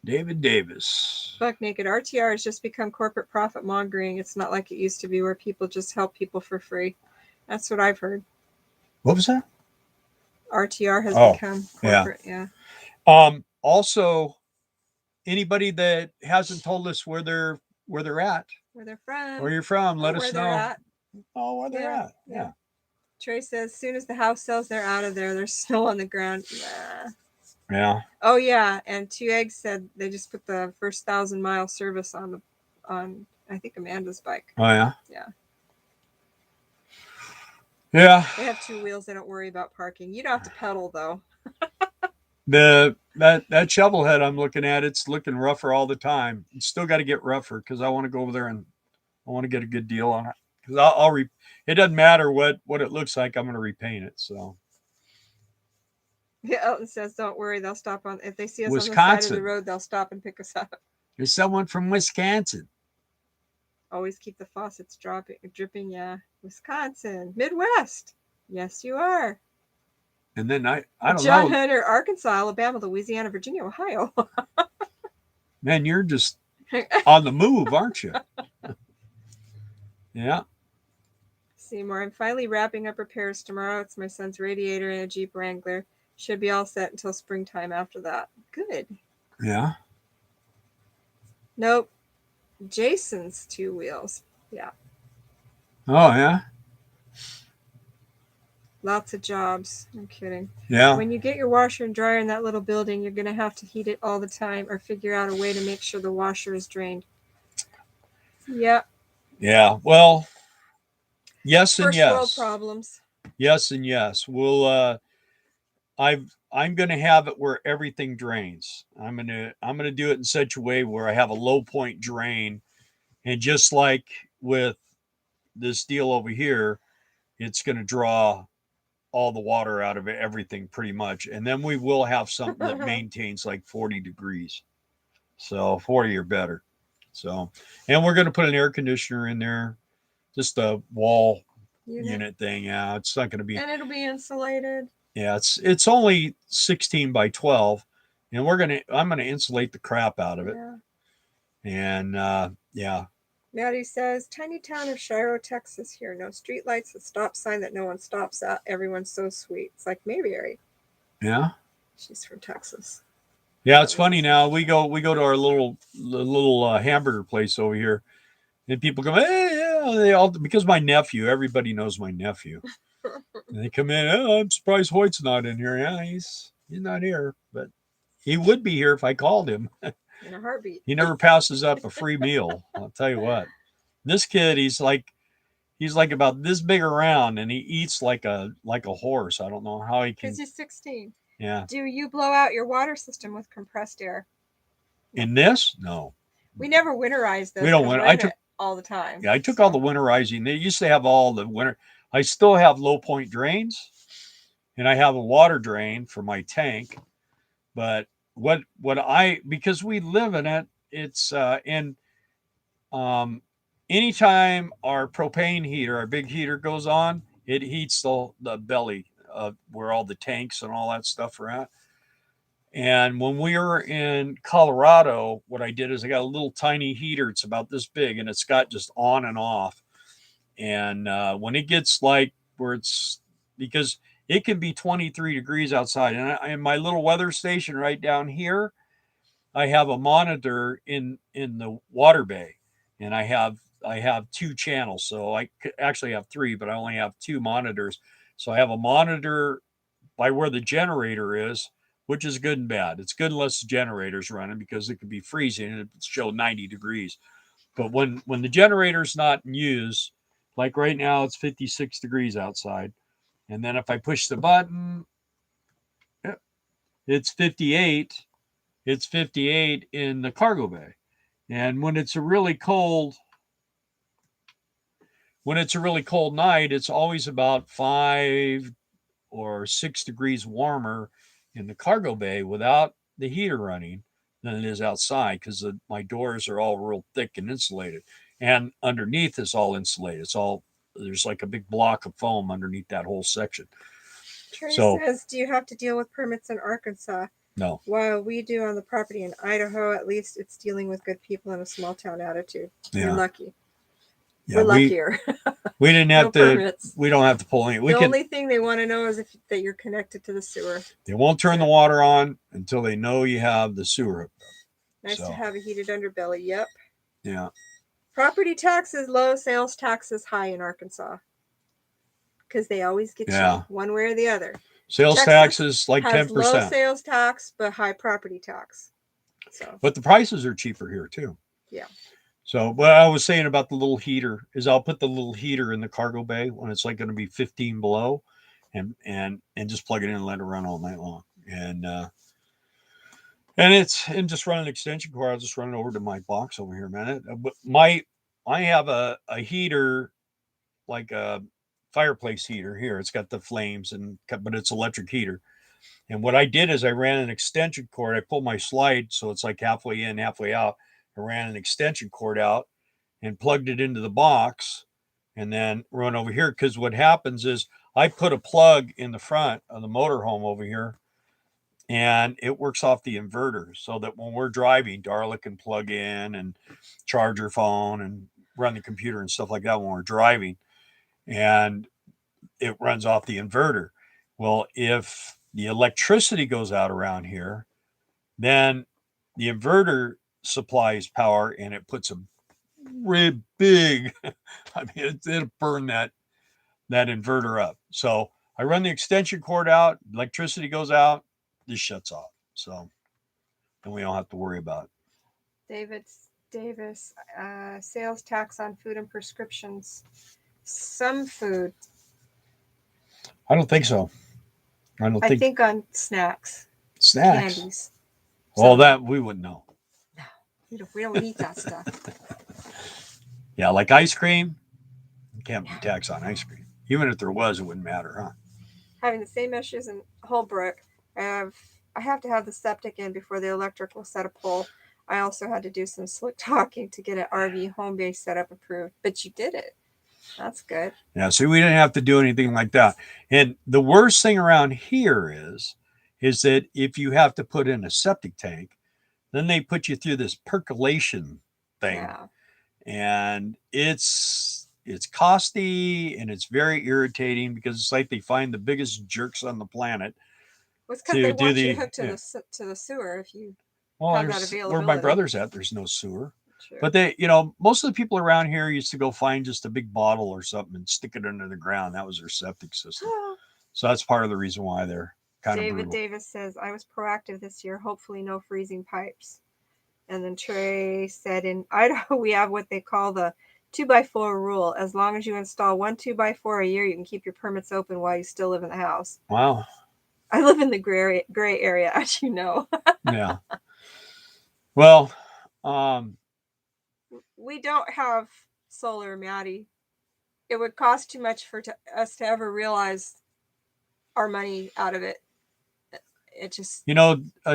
David Davis. Buck Naked. RTR has just become corporate profit mongering. It's not like it used to be where people just help people for free. That's what I've heard. What was that? RTR has become corporate. Yeah. Also, anybody that hasn't told us where they're at, where they're from, where you're from, let us know. Oh, where they're at. Yeah. Trey says, as soon as the house sells, they're out of there. There's snow on the ground. Nah. Yeah. Oh yeah, and Two Eggs said they just put the first 1,000-mile service on I think Amanda's bike. Oh yeah. Yeah. Yeah. They have 2 wheels. They don't worry about parking. You don't have to pedal though. That shovel head I'm looking at, it's looking rougher all the time. It's still got to get rougher because I want to go over there and I want to get a good deal on it. Because it doesn't matter what it looks like. I'm going to repaint it. So Yeah, Elton says, "Don't worry, they'll stop on if they see us on the side of the Wisconsin. road. They'll stop and pick us up." There's someone from Wisconsin. Always keep the faucets dripping. Yeah, Wisconsin, Midwest. Yes, you are. And then I don't John know. Hunter, Arkansas, Alabama, Louisiana, Virginia, Ohio. Man, you're just on the move, aren't you? Yeah. Seymour, I'm finally wrapping up repairs tomorrow. It's my son's radiator and a Jeep Wrangler. Should be all set until springtime after that. Good. Yeah. Nope. Jason's 2 wheels. Yeah. Oh yeah. Lots of jobs. I'm kidding. Yeah. When you get your washer and dryer in that little building, you're going to have to heat it all the time or figure out a way to make sure the washer is drained. Yep. Yeah. Well, yes and First world yes. problems. Yes and yes. I'm going to have it where everything drains. I'm going to do it in such a way where I have a low point drain, and just like with this deal over here, it's going to draw all the water out of everything pretty much. And then we will have something that maintains like 40 degrees. So 40 or better. So, and we're going to put an air conditioner in there, just a wall unit thing. Yeah, it's not going to be, and it'll be insulated. Yeah, it's only 16 by 12, and I'm gonna insulate the crap out of it. Yeah. And yeah. Maddie says, tiny town of Shiro, Texas here. No street lights, a stop sign that no one stops at. Everyone's so sweet. It's like Mayberry. Yeah. She's from Texas. Yeah, it's funny now. We go to our little hamburger place over here, and people come, hey, yeah, they all, because my nephew, everybody knows my nephew. And they come in, oh, I'm surprised Hoyt's not in here. Yeah, he's not here, but he would be here if I called him. In a heartbeat. He never passes up a free meal. I'll tell you what. This kid, he's like about this big around, and he eats like a horse. I don't know how he can. Because he's 16. Yeah. Do you blow out your water system with compressed air? In this? No. We never winterize this. We don't winter. I took all the time. Yeah, I took all the winterizing. They used to have all the winter. I still have low point drains, and I have a water drain for my tank. But because we live in it, it's anytime our propane heater, our big heater goes on, it heats the belly of where all the tanks and all that stuff are at. And when we were in Colorado, what I did is I got a little tiny heater. It's about this big, and it's got just on and off. And when it gets like where it's, because it can be 23 degrees outside. And in my little weather station right down here, I have a monitor in the water bay, and I have 2 channels. So I actually have 3, but I only have 2 monitors. So I have a monitor by where the generator is, which is good and bad. It's good unless the generator's running, because it could be freezing and it show 90 degrees. But when the generator's not in use, like right now, it's 56 degrees outside. And then if I push the button, it's 58. It's 58 in the cargo bay. And when it's a really cold night, it's always about 5 or 6 degrees warmer in the cargo bay without the heater running than it is outside, because my doors are all real thick and insulated, and underneath is all insulated. There's like a big block of foam underneath that whole section. Terry says, do you have to deal with permits in Arkansas? No. While we do on the property in Idaho, at least it's dealing with good people and a small town attitude. Yeah. You're lucky. Yeah, we're luckier. We didn't have permits. We don't have to pull any. The only thing they want to know is that you're connected to the sewer. They won't turn the water on until they know you have the sewer hooked up. Nice to have a heated underbelly. Yep. Yeah. Property taxes low, sales taxes high in Arkansas. Because they always get you one way or the other. Sales taxes like 10%. Low sales tax, but high property tax. So. But the prices are cheaper here too. Yeah. So what I was saying about the little heater is I'll put the little heater in the cargo bay when it's like going to be 15 below, and just plug it in and let it run all night long. And And just run an extension cord. I'll just run it over to my box over here, man. But I have a heater, like a fireplace heater here. It's got the flames but it's electric heater. And what I did is I ran an extension cord. I pulled my slide so it's like halfway in, halfway out. I ran an extension cord out and plugged it into the box and then run over here. Because what happens is I put a plug in the front of the motorhome over here and it works off the inverter so that when we're driving, Darla can plug in and charge her phone and run the computer and stuff like that when we're driving. And it runs off the inverter. Well, if the electricity goes out around here, then the inverter supplies power and it puts a really big, I mean, it'll burn that inverter up. So I run the extension cord out, electricity goes out, this shuts off. So then we don't have to worry about it. Davis, sales tax on food and prescriptions. Some food. I don't think so. I think on snacks. Snacks. Candies. Well, that we wouldn't know. No, we don't eat that stuff. Yeah, like ice cream. You can't be tax on ice cream. Even if there was, it wouldn't matter, huh? Having the same issues in Holbrook. I have to have the septic in before the electric will set a pole. I also had to do some slick talking to get an RV home base setup approved, but you did it. That's good. Yeah, so we didn't have to do anything like that. And the worst thing around here is that if you have to put in a septic tank, then they put you through this percolation thing. Yeah. And it's costly and it's very irritating because it's like they find the biggest jerks on the planet. Well, it's because they want you hooked to the sewer if you have that availability. Where my brother's at, there's no sewer. True. But most of the people around here used to go find just a big bottle or something and stick it under the ground. That was their septic system. So that's part of the reason why they're kind of brutal. Davis says, I was proactive this year. Hopefully no freezing pipes. And then Trey said, in Idaho, we have what they call the 2x4 rule. As long as you install 1 2x4 a year, you can keep your permits open while you still live in the house. Wow. I live in the gray area, as you know. Yeah. Well, we don't have solar, Maddie. It would cost too much for us to ever realize our money out of it. It just...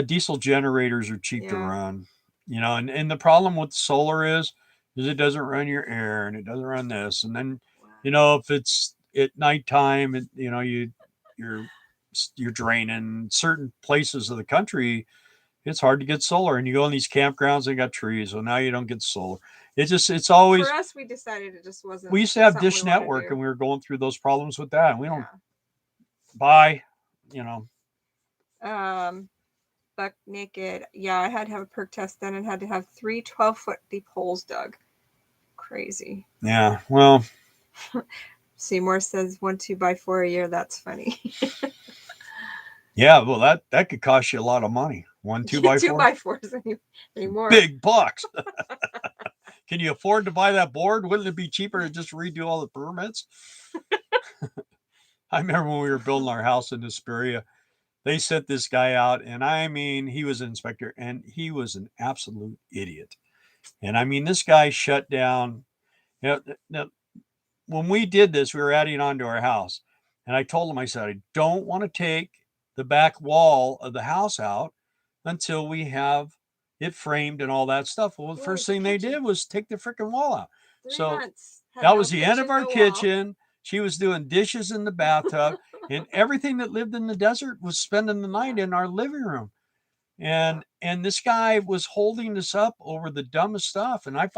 diesel generators are cheap to run. And the problem with solar is it doesn't run your air and it doesn't run this. And then, if it's at nighttime, and, you're draining certain places of the country, it's hard to get solar. And you go in these campgrounds, they got trees. So now you don't get solar. It's always... For us, we decided it just wasn't... We used to have Dish Network and we were going through those problems with that. And we don't buy, Buck Naked. Yeah, I had to have a perk test then and had to have 3 12-foot deep holes dug. Crazy. Yeah, well... Seymour says 1 2x4 a year. That's funny. Yeah, well, that could cost you a lot of money. 1 2x4. 2x4s anymore. Big bucks. Can you afford to buy that board? Wouldn't it be cheaper to just redo all the permits? I remember when we were building our house in Hesperia, they sent this guy out, and I mean, he was an inspector, and he was an absolute idiot. And I mean, this guy shut down. Now, when we did this, we were adding on to our house, and I told him, I said, I don't want to take the back wall of the house out until we have it framed and all that stuff. Well, the first thing they did was take the freaking wall out. So that was the end of our kitchen. She was doing dishes in the bathtub, and everything that lived in the desert was spending the night in our living room. And this guy was holding us up over the dumbest stuff. And I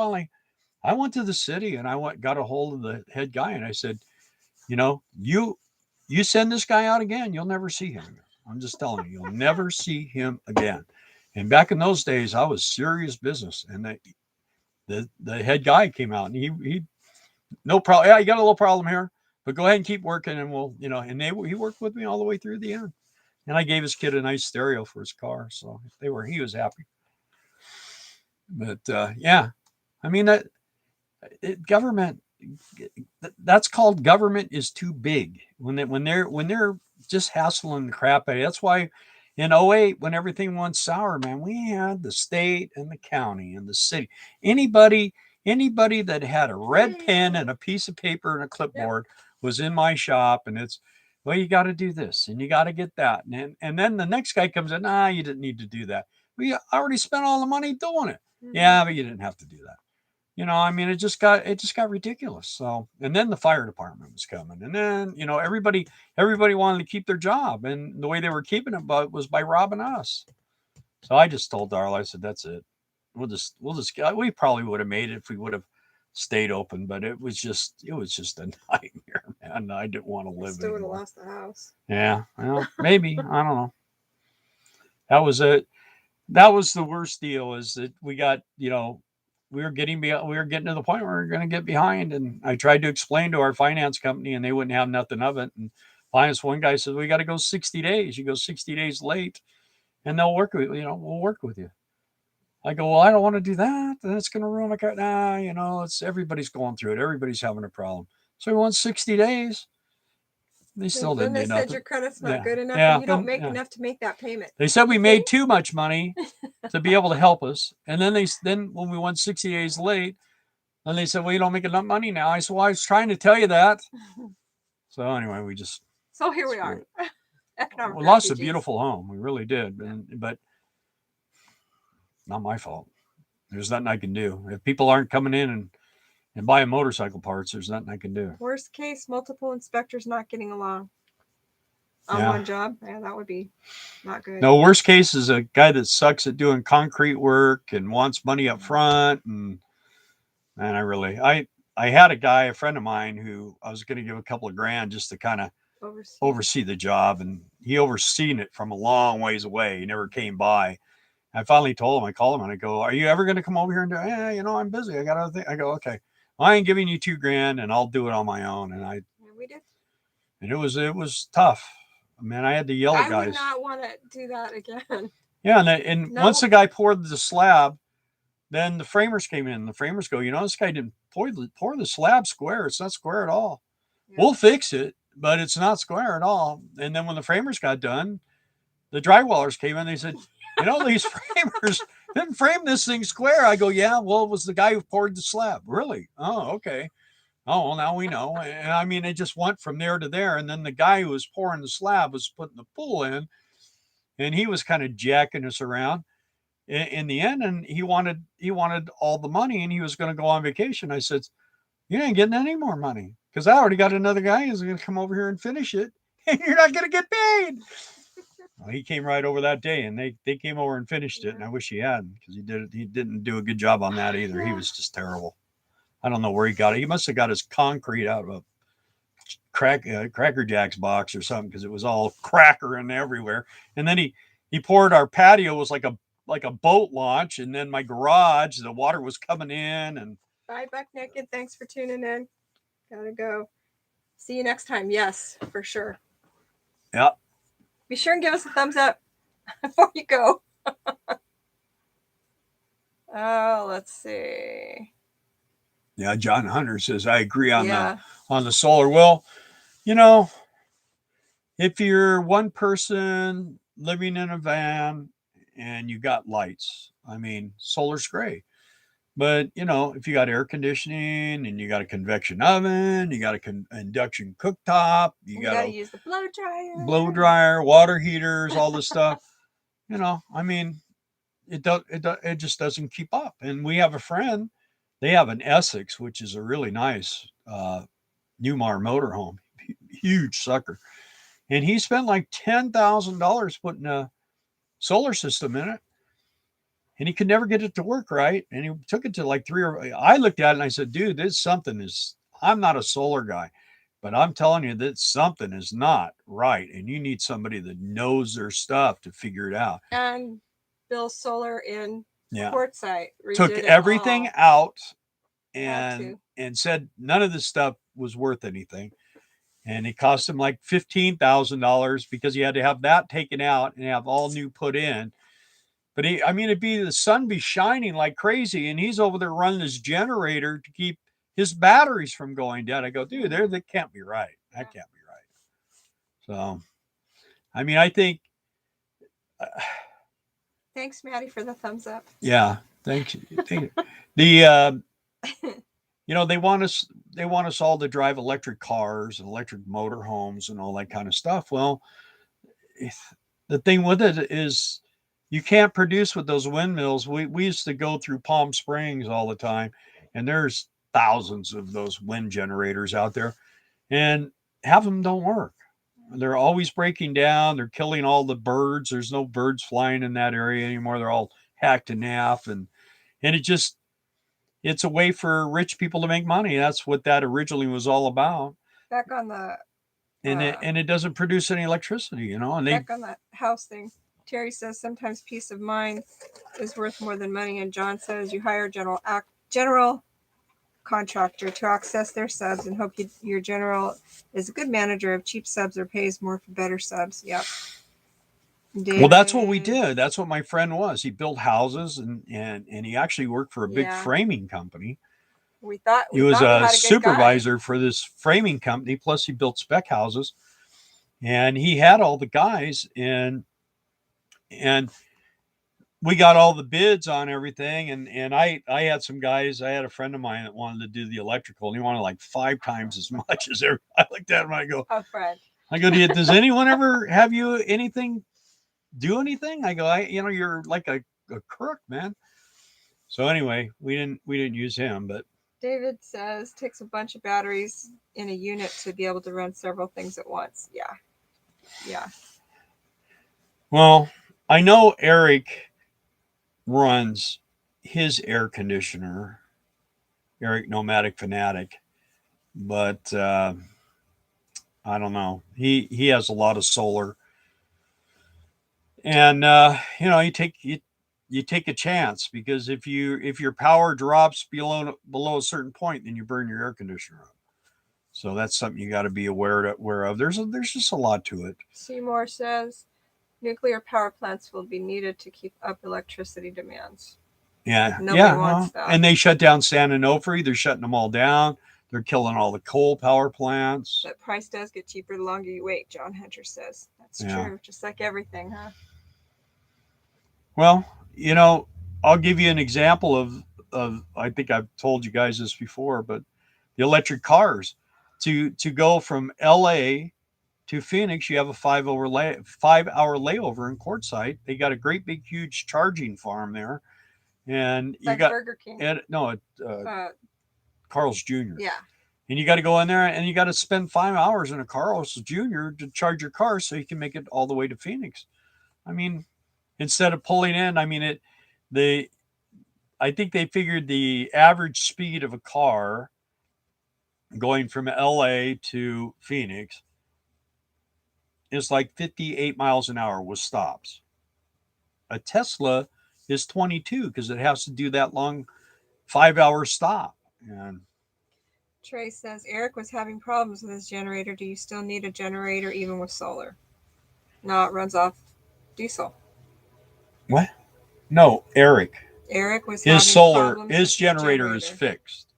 went to the city and got a hold of the head guy, and I said, you send this guy out again, you'll never see him. I'm just telling you, you'll never see him again. And back in those days, I was serious business. And the head guy came out, and he no problem. Yeah, you got a little problem here, but go ahead and keep working, and we'll, and he worked with me all the way through the end. And I gave his kid a nice stereo for his car, so he was happy. But yeah, I mean government. That's called government is too big when they're just hassling the crap out of you. That's why, In '08, when everything went sour, man, we had the state and the county and the city. Anybody that had a red pen and a piece of paper and a clipboard was in my shop, and it's, well, you got to do this and you got to get that. And then the next guy comes in, you didn't need to do that. We already spent all the money doing it. Mm-hmm. Yeah, but you didn't have to do that. I mean, it just got ridiculous. So, and then the fire department was coming, and then everybody wanted to keep their job, and the way they were keeping it was by robbing us. So I just told Darla, I said, that's it. We probably would have made it if we would have stayed open, but it was just a nightmare, man. I didn't want to live still anymore. Would have lost the house. Yeah, well, maybe. I don't know. That was it. That was the worst deal, is that we got, we were getting to the point where we were going to get behind. And I tried to explain to our finance company, and they wouldn't have nothing of it. And finally, one guy said, we got to go 60 days. You go 60 days late and they'll work with you. We'll work with you. I go, well, I don't want to do that. That's going to ruin my car. Nah, it's everybody's going through it. Everybody's having a problem. So we want 60 days. They still didn't do nothing. Then they said your credit's not good enough, and you don't make enough to make that payment. They said we made too much money to be able to help us. And then when we went 60 days late, and they said, well, you don't make enough money now. I said, well, I was trying to tell you that. So anyway, we just. So here we are. We lost a beautiful home. We really did. But not my fault. There's nothing I can do. If people aren't coming in and buying motorcycle parts, there's nothing I can do. Worst case, multiple inspectors not getting along on one job. Yeah, that would be not good. No, worst case is a guy that sucks at doing concrete work and wants money up front. And I had a friend of mine who I was going to give a couple of grand just to kind of oversee the job. And he overseen it from a long ways away. He never came by. I finally told him, I called him and I go, are you ever going to come over here and do it? I'm busy. I got other things. I go, okay, I ain't giving you $2,000 and I'll do it on my own. And we did. And it was tough. Man, I had to yell at guys. I would not want to do that again. Yeah. And once the guy poured the slab, then the framers came in. The framers go, this guy didn't pour the slab square. It's not square at all. Yeah. We'll fix it, but it's not square at all. And then when the framers got done, the drywallers came in. They said, these framers didn't frame this thing square. I go, yeah, well, it was the guy who poured the slab. Really? Oh, okay. Oh, well, now we know. And I mean, it just went from there to there. And then the guy who was pouring the slab was putting the pool in, and he was kind of jacking us around in the end. And he wanted all the money, and he was going to go on vacation. I said, you ain't getting any more money, because I already got another guy who's going to come over here and finish it, and you're not going to get paid. Well, he came right over that day, and they came over and finished it. And I wish he hadn't, because he didn't do a good job on that either. He was just terrible. I don't know where he got it. He must have got his concrete out of a Cracker Jack's box or something, because it was all crackering everywhere. And then he poured our patio, was like a boat launch, and then my garage, the water was coming in. And bye, Buck Naked. Thanks for tuning in. Gotta go. See you next time. Yes, for sure. Yep. Be sure and give us a thumbs up before you go. Oh, let's see. Yeah, John Hunter says, I agree on the solar. Well, if you're one person living in a van and you got lights, I mean, solar's great. But, if you got air conditioning and you got a convection oven, you got a induction cooktop, you got to use the blow dryer, water heaters, all this stuff, I mean, it just doesn't keep up. And we have a friend, they have an Essex, which is a really nice Newmar motorhome, huge sucker. And he spent like $10,000 putting a solar system in it. And he could never get it to work right. And he took it to like I looked at it and I said, dude, I'm not a solar guy, but I'm telling you that something is not right. And you need somebody that knows their stuff to figure it out. And Bill Solar in Quartzsite took everything out and said none of this stuff was worth anything. And it cost him like $15,000 because he had to have that taken out and have all new put in. But the sun be shining like crazy, and he's over there running his generator to keep his batteries from going dead. I go, dude, that can't be right. That can't be right. So, I think Thanks, Maddie, for the thumbs up. Yeah, thank you. The they want us all to drive electric cars and electric motorhomes and all that kind of stuff. Well, the thing with it is you can't produce with those windmills. We used to go through Palm Springs all the time, and there's thousands of those wind generators out there, and half of them don't work. They're always breaking down. They're killing all the birds. There's no birds flying in that area anymore. They're all hacked in half, and it's a way for rich people to make money. That's what that originally was all about. Back on the And it doesn't produce any electricity, and back on that house thing. Terry says sometimes peace of mind is worth more than money, and John says you hire a general contractor to access their subs and hope your general is a good manager of cheap subs or pays more for better subs. Yep. Well, that's what we did. That's what my friend was. He built houses, and he actually worked for a big framing company. He was a supervisor for this framing company. Plus, he built spec houses, and he had all the guys, and we got all the bids on everything. And I had some guys. I had a friend of mine that wanted to do the electrical, and he wanted like 5 times as much as everybody. I looked at him. I go, a friend. I go, does anyone ever have you do anything? I go, you're like a crook, man. So anyway, we didn't use him, but David says takes a bunch of batteries in a unit to be able to run several things at once. Yeah. Well, I know Eric runs his air conditioner, Eric Nomadic Fanatic, but I don't know. He has a lot of solar, and you take a chance, because if your power drops below a certain point, then you burn your air conditioner up. So that's something you got to be aware of. There's just a lot to it. Seymour says nuclear power plants will be needed to keep up electricity demands. Yeah, nobody wants that. And they shut down San Onofre. They're shutting them all down. They're killing all the coal power plants. But price does get cheaper the longer you wait, John Hunter says. That's true, just like everything, huh? Well, I'll give you an example of I think I've told you guys this before, but the electric cars, to go from LA to Phoenix, you have a 5-hour layover in Quartzsite. They got a great big huge charging farm there, and you got Burger King. Carl's Jr. Yeah. And you got to go in there, and you got to spend 5 hours in a Carl's Jr. to charge your car so you can make it all the way to Phoenix. I mean, instead of pulling in, I think they figured the average speed of a car going from LA to Phoenix is like 58 miles an hour with stops. A Tesla is 22 because it has to do that long 5-hour stop. And Trey says Eric was having problems with his generator. Do you still need a generator even with solar? No, it runs off diesel. What? No, Eric was his solar, his generator is fixed,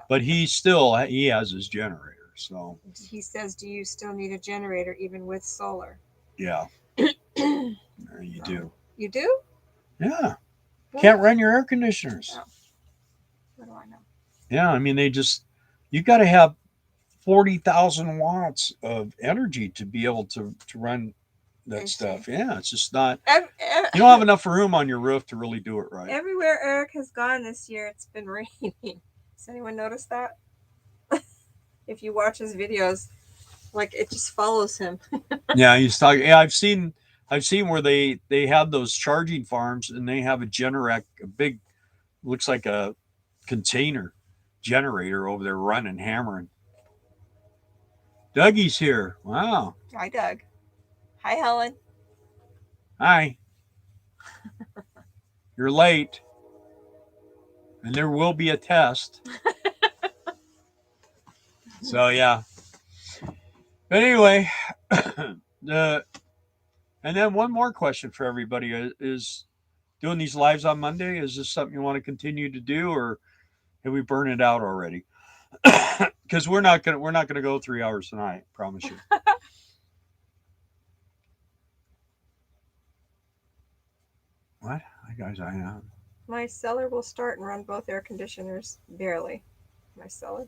but he has his generator. So he says, do you still need a generator even with solar? Yeah. You do. You do? Yeah. Can't run your air conditioners. No. What do I know? Yeah, I mean, you got to have 40,000 watts of energy to be able to run that stuff. Yeah, it's just not. You don't have enough room on your roof to really do it right. Everywhere Eric has gone this year, it's been raining. Has anyone noticed that? If you watch his videos, like it just follows him. Yeah, he's talking. Yeah, I've seen where they have those charging farms, and they have a Generac, a big, looks like a container generator over there running, hammering. Dougie's here. Wow. Hi, Doug. Hi, Helen. Hi. You're late. And there will be a test. So, yeah. But anyway, and then one more question for everybody is doing these lives on Monday. Is this something you want to continue to do, or have we burned it out already? Because we're not gonna go 3 hours tonight. Promise you. What? I am. My cellar will start and run both air conditioners barely. My cellar.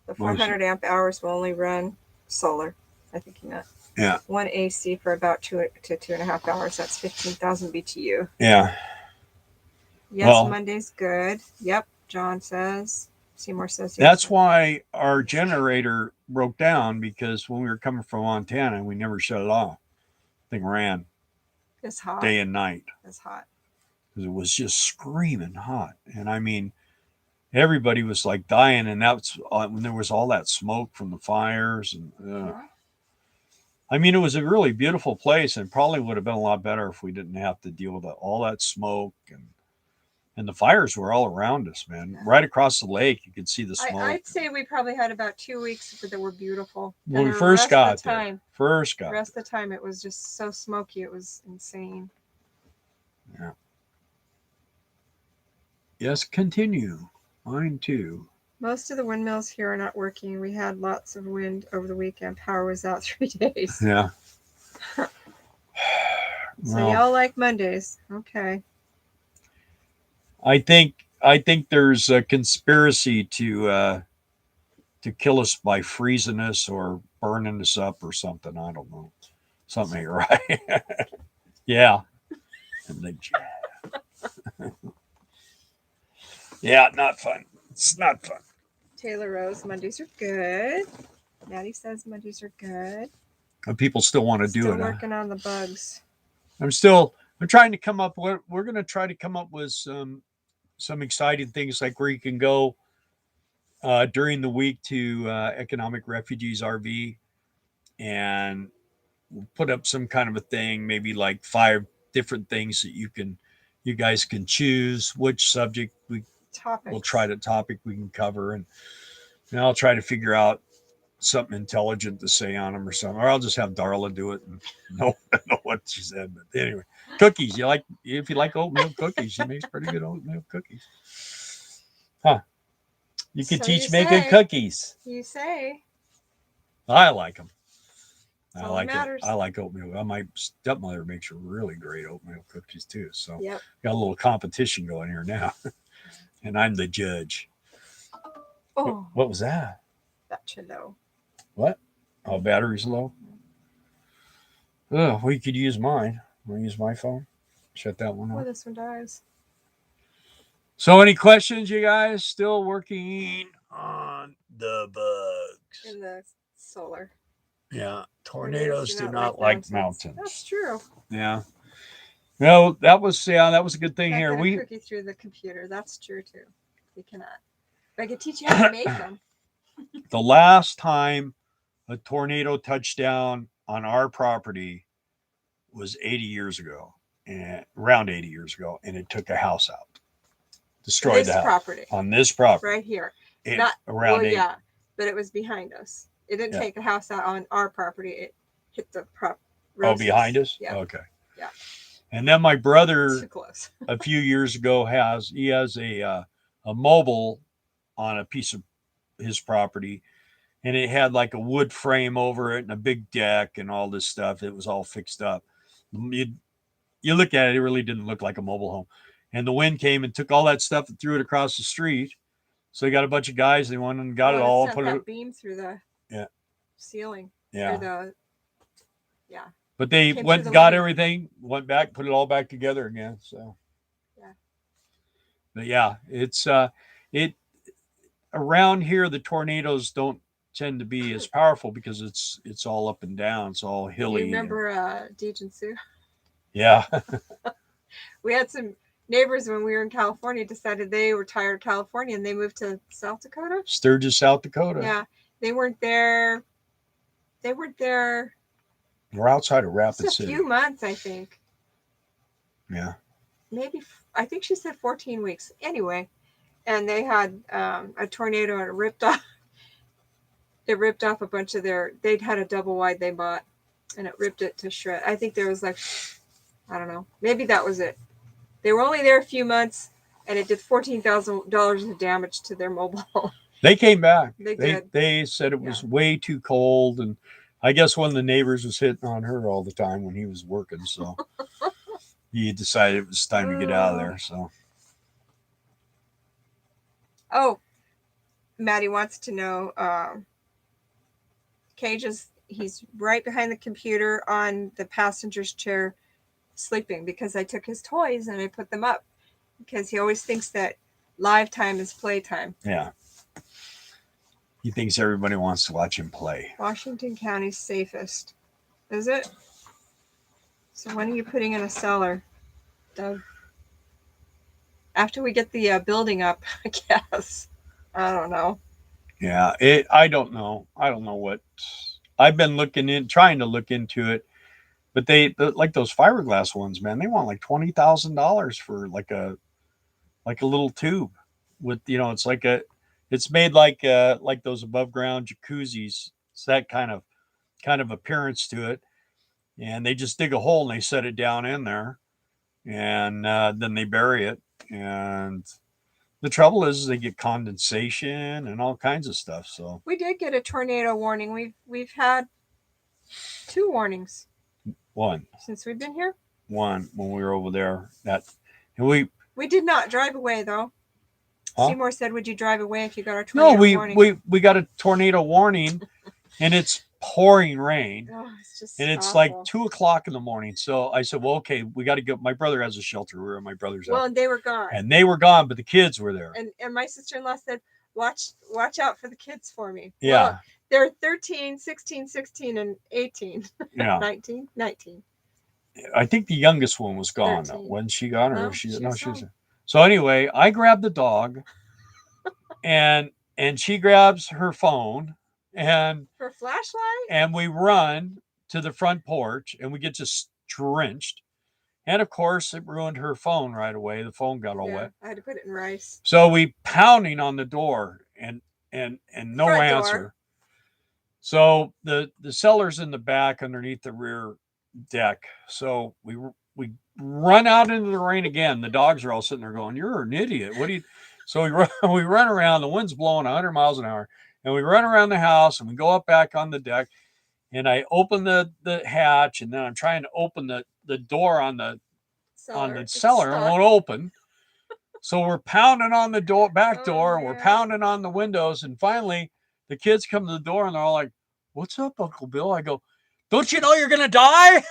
The 400 amp hours will only run solar. I think you meant. Yeah. One AC for about 2 to 2.5 hours. That's 15,000 BTU. Yeah. Yes, well, Monday's good. Yep, John says. Seymour says yes. That's why our generator broke down, because when we were coming from Montana, we never shut it off. The thing ran. It's hot. Day and night. It's hot. Because it was just screaming hot. And I mean, everybody was like dying, and that's when there was all that smoke from the fires. And Yeah. I mean, it was a really beautiful place, and probably would have been a lot better if we didn't have to deal with all that smoke, and the fires were all around us, man. Yeah. Right across the lake, you could see the smoke. I'd say we probably had about 2 weeks that were beautiful. When we first got there. The rest of the time, it was just so smoky. It was insane. Yeah. Yes, continue. Mine too. Most of the windmills here are not working. We had lots of wind over the weekend. Power was out 3 days. Yeah. So y'all like Mondays. Okay. I think there's a conspiracy to kill us by freezing us or burning us up or something. I don't know. Something ain't right. Yeah. And the yeah, not fun. It's not fun. Taylor Rose, Mondays are good. Maddie says Mondays are good. And people still want to do it. Still working on the bugs. I'm trying to come up with, we're going to try to come up with some exciting things, like where you can go during the week to Economic Refugees RV and put up some kind of a thing, maybe like 5 different things that you guys can choose which subject we'll try to topic we can cover, and I'll try to figure out something intelligent to say on them or something, or I'll just have Darla do it and know what she said. But anyway, cookies. If you like oatmeal cookies, she makes pretty good oatmeal cookies. Huh? You can teach making cookies. You say. I like them. I like it. I like oatmeal. My stepmother makes really great oatmeal cookies too. So yep. Got a little competition going here now, and I'm the judge. Oh, what was that? Battery low. What? Oh, battery's low. Oh, we could use mine. Want to use my phone? Shut that one off. Well, this one dies. So, any questions, you guys? Still working on the bugs in the solar. Yeah, tornadoes do not like mountains. That's true. Yeah. No, that was a good thing here. We cookie through the computer. That's true too. We cannot. But I could teach you how to make them. The last time a tornado touched down on our property was 80 years ago, and around 80 years ago, and it took a house out, destroyed the house property on this property right here. Not around. Well, yeah, but it was behind us. It didn't take a house out on our property. It hit the Oh, behind us? Yeah. Okay. Yeah. And then my brother, too close. a few years ago, has a mobile on a piece of his property, and it had like a wood frame over it and a big deck and all this stuff. It was all fixed up. You look at it, it really didn't look like a mobile home. And the wind came and took all that stuff and threw it across the street. So they got a bunch of guys. They went and got it all. Put that beam through the ceiling. Yeah. Yeah. But they went and got everything, went back, put it all back together again. So yeah. But yeah, it's around here the tornadoes don't tend to be as powerful because it's all up and down. It's all hilly. You remember Deej and Sue? Yeah. We had some neighbors when we were in California decided they were tired of California and they moved to South Dakota. Sturgis, South Dakota. Yeah. They weren't there. We're outside of Rapid City. A few months, I think. Yeah. Maybe, I think she said 14 weeks. Anyway, and they had a tornado and it ripped off a bunch of they'd had a double wide they bought and it ripped it to shred. I think there was like, I don't know, maybe that was it. They were only there a few months and it did $14,000 of damage to their mobile home. They came back. They did. They said it was way too cold, and I guess one of the neighbors was hitting on her all the time when he was working. So, he decided it was time to get out of there. So. Oh, Maddie wants to know. Cage he's right behind the computer on the passenger's chair, sleeping because I took his toys and I put them up because he always thinks that live time is playtime. Yeah. He thinks everybody wants to watch him play. Washington County's safest. Is it? So when are you putting in a cellar, Doug? After we get the building up, I guess. I don't know. Yeah, I don't know. I don't know what. I've been trying to look into it, but like those fiberglass ones, man. They want like $20,000 for like a little tube with it's like it's made like those above ground jacuzzis. It's that kind of appearance to it, and they just dig a hole and they set it down in there, and then they bury it. And the trouble is they get condensation and all kinds of stuff. So we did get a tornado warning. We've had 2 warnings. One since we've been here. One when we were over there. And we did not drive away though. Huh? Seymour said, "Would you drive away if you got a tornado warning?" No, we got a tornado warning, and it's pouring rain. Oh, it's just and it's awful. like 2:00 in the morning. So I said, "Well, okay, we got to go." My brother has a shelter. We were at my brother's house. Well, and they were gone. And they were gone, but the kids were there. And my sister-in-law said, "Watch out for the kids for me." Yeah. Well, they're 13, 16, 16, and 18. Yeah. 19. I think the youngest one was gone 13. though. Wasn't she gone? Or No, she was was. So anyway, I grabbed the dog, and she grabs her phone and her flashlight, and we run to the front porch, and we get just drenched. And of course, it ruined her phone right away. The phone got all wet. I had to put it in rice. So we pounding on the door, and no front answer. Door. So the cellar's in the back underneath the rear deck. So we run out into the rain again. The dogs are all sitting there going, "You're an idiot. What do you?" So we run around. The wind's blowing 100 miles an hour, and we run around the house, and we go up back on the deck. And I open the hatch, and then I'm trying to open the door on the cellar, and won't open. So we're pounding on the back door, and we're pounding on the windows, and finally the kids come to the door, and they're all like, "What's up, Uncle Bill?" I go, "Don't you know you're gonna die?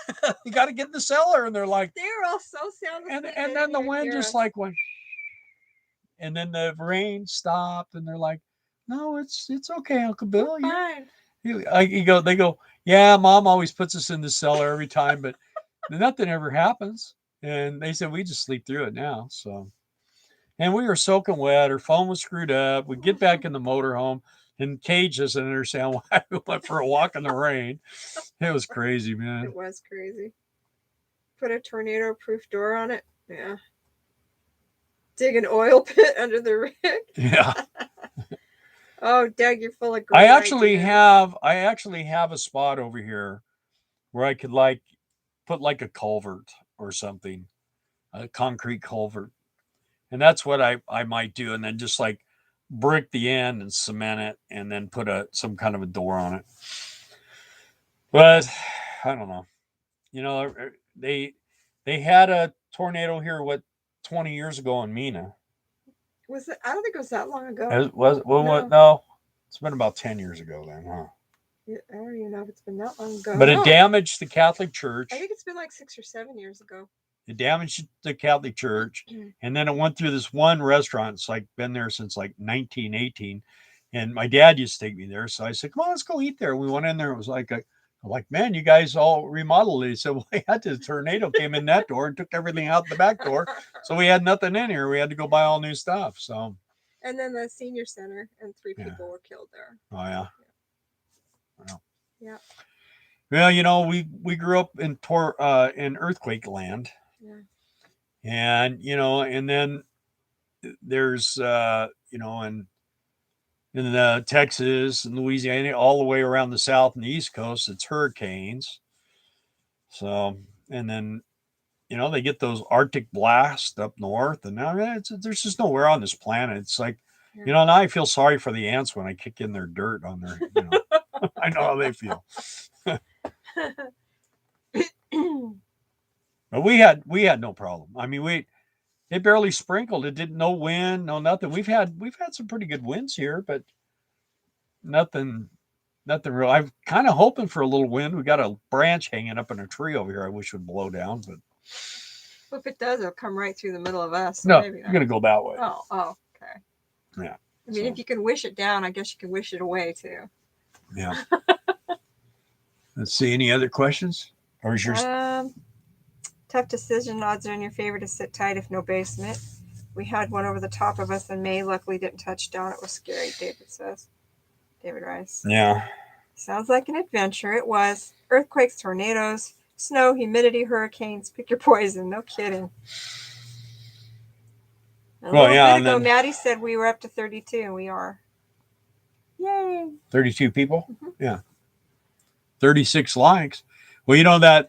You got to get in the cellar." And they're like, "They're all so sound asleep." And then the wind just like went, and then the rain stopped, and they're like, "No, it's okay, Uncle Bill. You're fine." They go, "Yeah, Mom always puts us in the cellar every time, but nothing ever happens." And they said, "We just sleep through it now." So, and we were soaking wet. Her phone was screwed up. We get back in the motorhome, and Cage doesn't understand why we went for a walk in the rain. It was crazy, man. It was crazy. Put a tornado-proof door on it. Yeah. Dig an oil pit under the rig. Yeah. Oh, Doug, you're full of great I actually ideas. have a spot over here where I could like put like a culvert or something, a concrete culvert. And that's what I might do. And then just like brick the end and cement it, and then put some kind of a door on it. But I don't know. They had a tornado here 20 years ago in Mina. Was it? I don't think it was that long ago. No, it's been about 10 years ago then, huh? I don't even know if it's been that long ago. But it damaged the Catholic Church. I think it's been like 6 or 7 years ago. It damaged the Catholic Church, and then it went through this one restaurant. It's like been there since like 1918, and my dad used to take me there. So I said, "Come on, let's go eat there." We went in there. It was like man, you guys all remodeled it. He said, "Well, we had the tornado came in that door and took everything out the back door, so we had nothing in here. We had to go buy all new stuff." So. And then the senior center, and 3 people were killed there. Oh yeah. Yeah. Well, we grew up in earthquake land. Yeah. And and then there's in Texas and Louisiana, all the way around the south and the east coast, it's hurricanes. So, and then they get those Arctic blasts up north, and now there's just nowhere on this planet. It's like, now I feel sorry for the ants when I kick in their dirt on their, I know how they feel. But we had no problem. I mean, it barely sprinkled. It didn't no wind, no nothing. We've had some pretty good winds here, but nothing real. I'm kind of hoping for a little wind. We got a branch hanging up in a tree over here. I wish would blow down, but Well, if it does, it'll come right through the middle of us. So no, maybe I'm gonna go that way. Oh, okay. Yeah. I mean, if you can wish it down, I guess you can wish it away too. Yeah. Let's see. Any other questions? Or is yours? Tough decision. Odds are in your favor to sit tight if no basement. We had one over the top of us in May. Luckily, didn't touch down. It was scary, David says. David Rice. Yeah. Sounds like an adventure. It was. Earthquakes, tornadoes, snow, humidity, hurricanes. Pick your poison. No kidding. A little bit ago, Maddie said we were up to 32, and we are. Yay. 32 people? Mm-hmm. Yeah. 36 likes. Well, you know that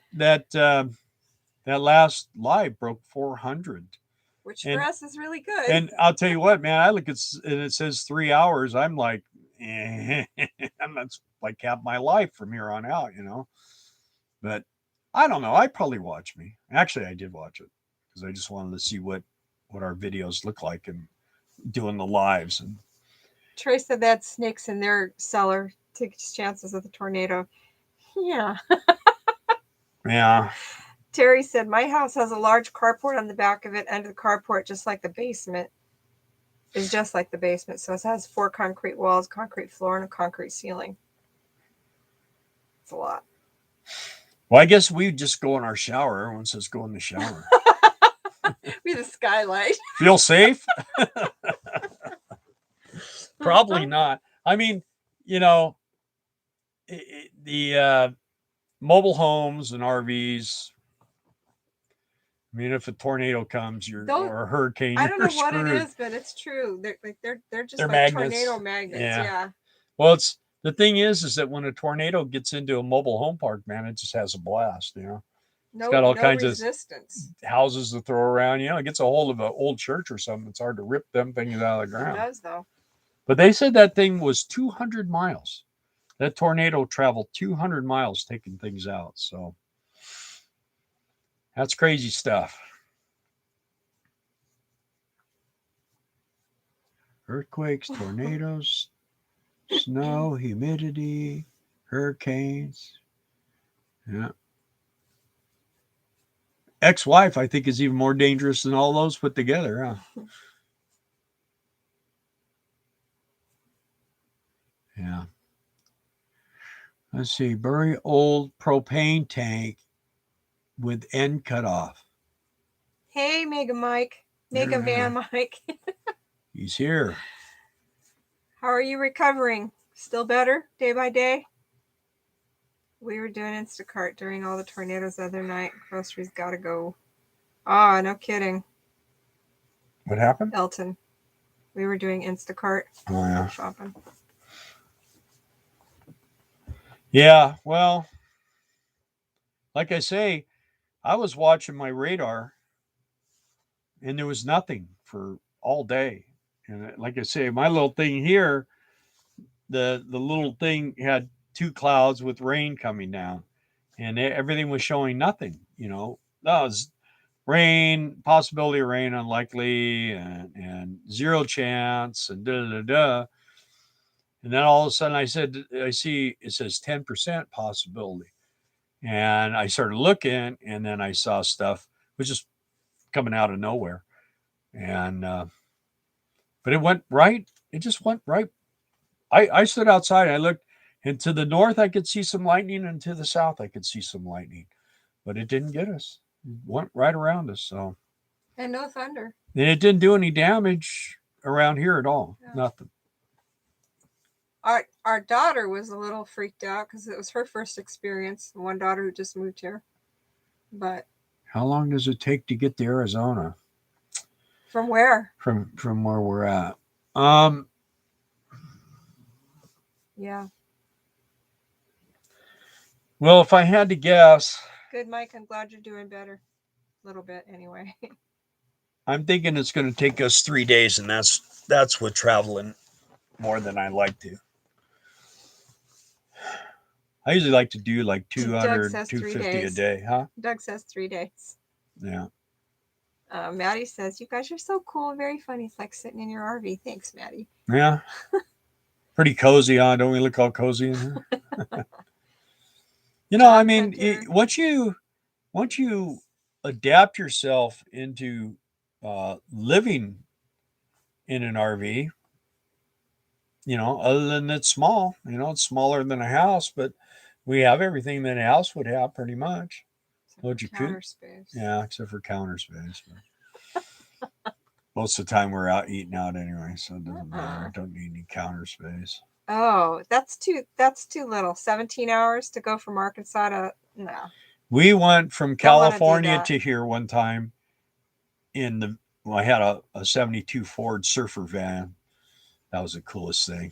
last live broke 400. Which for us is really good. And I'll tell you what, man, I look at and it says 3 hours. I'm like, that's like half my life from here on out, you know. But I don't know. I probably watch me. Actually, I did watch it because I just wanted to see what our videos look like and doing the lives. And Trey said they had snakes in their cellar. Takes chances of the tornado. Yeah. Yeah. Terry said, my house has a large carport on the back of it, and the carport, just like the basement, is just like the basement. So it has 4 concrete walls, concrete floor, and a concrete ceiling. It's a lot. Well, I guess we just go in our shower. Everyone says go in the shower. We have a skylight. Feel safe? Probably not. I mean, you know, the mobile homes and RVs. I mean, if a tornado comes, or a hurricane, I don't know what screwed. it is, but it's true. They're just like magnets. Tornado magnets. Yeah. Well, the thing is that when a tornado gets into a mobile home park, man, it just has a blast. You know, it's got all kinds resistance. of houses to throw around. You know, it gets a hold of an old church or something. It's hard to rip them things out of the ground. It does, though. But they said that thing was 200 miles. That tornado traveled 200 miles taking things out. So that's crazy stuff. Earthquakes, tornadoes, snow, humidity, hurricanes. Yeah. Ex-wife, I think, is even more dangerous than all those put together. Huh? Yeah. Let's see. Very old propane tank with end cut off. Hey, Mega Mike. Mega Van Mike. He's here. How are you recovering? Still better day by day? We were doing Instacart during all the tornadoes the other night. Groceries gotta go. Ah, no kidding. What happened? Elton. We were doing Instacart. Oh, yeah. Shopping. Yeah, well, like I say, I was watching my radar and there was nothing for all day. And like I say, my little thing here, the little thing had 2 clouds with rain coming down, and everything was showing nothing. You know, that was rain, possibility of rain, unlikely, and 0 chance, and da da da. And then all of a sudden, I see it says 10% possibility, and I started looking, and then I saw stuff was just coming out of nowhere, and but it went right. It just went right. I stood outside. I looked, and to the north, I could see some lightning, and to the south, I could see some lightning, but it didn't get us. It went right around us. So, and no thunder. And it didn't do any damage around here at all. Yeah. Nothing. Our daughter was a little freaked out because it was her first experience. One daughter who just moved here. But how long does it take to get to Arizona? From where? From where we're at. Yeah. Well, if I had to guess. Good, Mike. I'm glad you're doing better. A little bit, anyway. I'm thinking it's going to take us 3 days, and that's with traveling more than I like to. I usually like to do like 200, 250 a day, huh? Doug says 3 days. Yeah. Maddie says, "You guys are so cool and very funny. It's like sitting in your RV." Thanks, Maddie. Yeah. Pretty cozy, huh? Don't we look all cozy in here? You know, I John mean, Hunter. once you adapt yourself into living in an RV, other than it's small, it's smaller than a house, but we have everything that a house would have pretty much. Except What for you could, counter space. yeah, except for counter space. But most of the time we're out eating out anyway, so it doesn't matter. Don't need any counter space. Oh, that's too little. 17 hours to go from Arkansas to no. We went from Don't wanna do California that. to here one time I had a 72 Ford Surfer van. That was the coolest thing.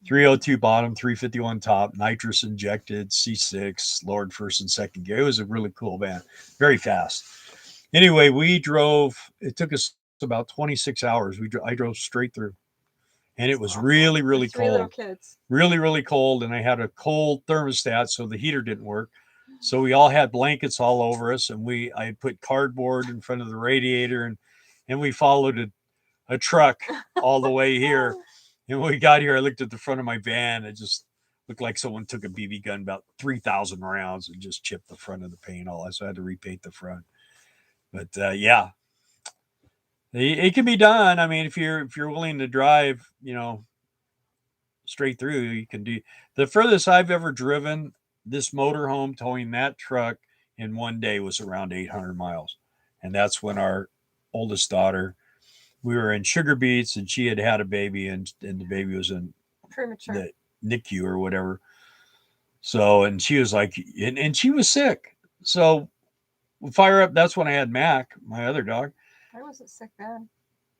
302 bottom, 351 top, nitrous injected, C6, lowered first and second gear. It was a really cool van, very fast. Anyway, we drove. It took us about 26 hours. I drove straight through, and it was Awesome. really, really For 3 little cold. kids. Really, really cold, and I had a cold thermostat, so the heater didn't work. So we all had blankets all over us, and I had put cardboard in front of the radiator, and we followed a truck all the way here. And when we got here, I looked at the front of my van. It just looked like someone took a BB gun, about 3,000 rounds, and just chipped the front of the paint all. So I had to repaint the front. But yeah, it can be done. I mean, if you're willing to drive, straight through, you can do. The furthest I've ever driven this motorhome towing that truck in one day was around 800 miles, and that's when our oldest daughter. We were in Sugar Beets, and she had had a baby, and the baby was in Premature. the NICU or whatever. So, and she was like, and she was sick. So, fire up. That's when I had Mac, my other dog. I wasn't sick then.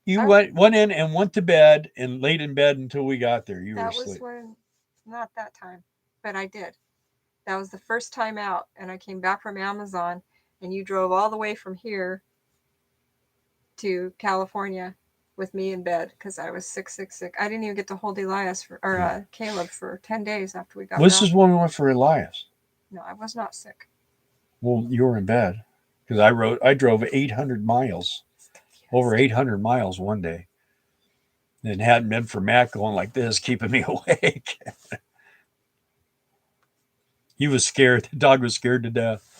You went in and went to bed and laid in bed until we got there. You were That was asleep. when, not that time, but I did. That was the first time out, and I came back from Amazon, and you drove all the way from here to California with me in bed because I was sick. I didn't even get to hold Elias Caleb for 10 days after we got back. This is when we went for Elias. No, I was not sick. Well, you were in bed because I drove 800 miles, over 800 miles one day. And it hadn't been for Matt going like this, keeping me awake. He was scared. The dog was scared to death.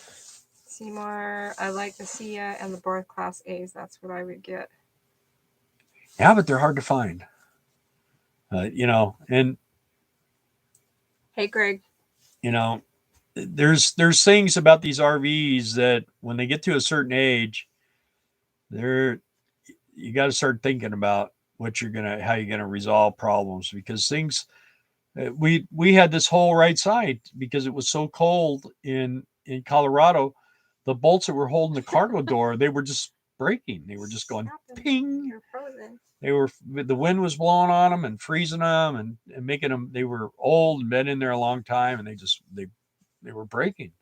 Seymour, I like the Sia and the Barth Class A's. That's what I would get. Yeah, but they're hard to find. And hey, Greg. There's things about these RVs that when they get to a certain age, you got to start thinking about how you're gonna resolve problems because things. We had this whole right side because it was so cold in Colorado. The bolts that were holding the cargo door, they were just breaking. They were just going ping. You're frozen. The wind was blowing on them and freezing them and making them. They were old and been in there a long time, and they were breaking.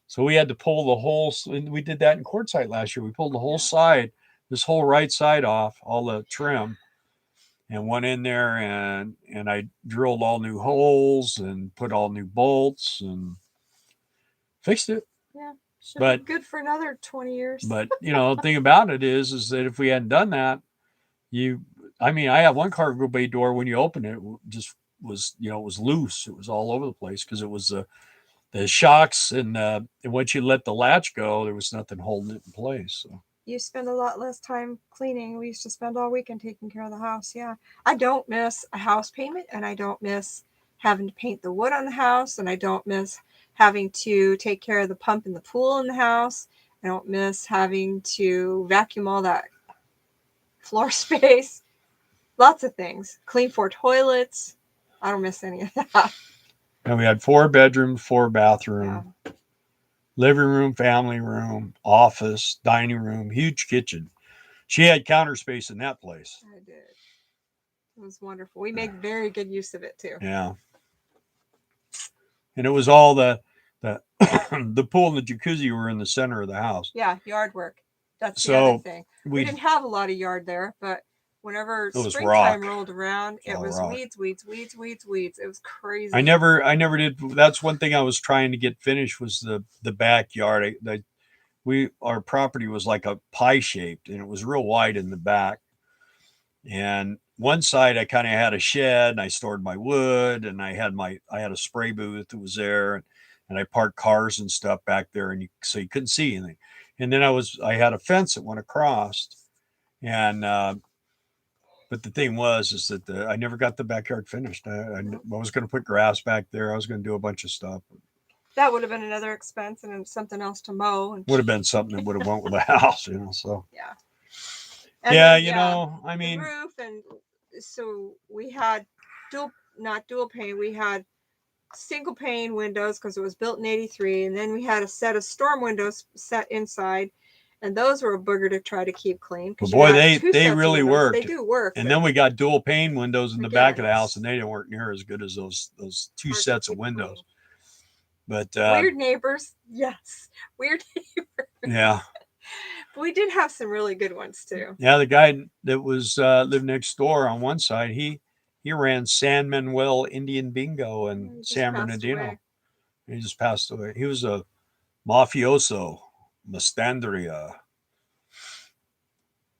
So we had to pull the whole. And we did that in Quartzsite last year. We pulled the whole side, this whole right side off, all the trim, and went in there and I drilled all new holes and put all new bolts and fixed it. Yeah. But good for another 20 years. But the thing about it is that if we hadn't done that, I have one cargo bay door when you open it just was it was loose. It was all over the place because it was the shocks and once you let the latch go, there was nothing holding it in place. So you spend a lot less time cleaning. We used to spend all weekend taking care of the house. Yeah, I don't miss a house payment, and I don't miss having to paint the wood on the house, and I don't miss having to take care of the pump and the pool in the house. I don't miss having to vacuum all that floor space. Lots of things. Clean 4 toilets. I don't miss any of that. And we had 4 bedrooms, 4 bathrooms, living room, family room, office, dining room, huge kitchen. She had counter space in that place. I did. It was wonderful. We made very good use of it too. Yeah. And it was all the the pool and the jacuzzi were in the center of the house. Yeah, yard work. That's the other thing. We didn't have a lot of yard there, but whenever springtime rolled around, it was weeds. It was crazy. I never did. That's one thing I was trying to get finished was the backyard. our property was like a pie shaped, and it was real wide in the back. And one side I kind of had a shed, and I stored my wood, and I had a spray booth that was there, and I parked cars and stuff back there, and so you couldn't see anything. And then I had a fence that went across, and but the thing was is that I never got the backyard finished. I was going to put grass back there. I was going to do a bunch of stuff. That would have been another expense and something else to mow. And would have been something that would have went with the house, you know. So yeah. And yeah, then, you know, I mean, the roof, and so we had not dual pane. We had single pane windows because it was built in '83, and then we had a set of storm windows set inside, and those were a booger to try to keep clean. But boy, they They really worked. do work. And then we got dual pane windows in the back of the house, and they didn't work near as good as those two sets of windows. But weird neighbors, yes, weird neighbors. Yeah. We did have some really good ones too. Yeah, the guy that was lived next door on one side, he ran San Manuel Indian Bingo in San Bernardino. He just passed away. He was a mafioso, Mastandria.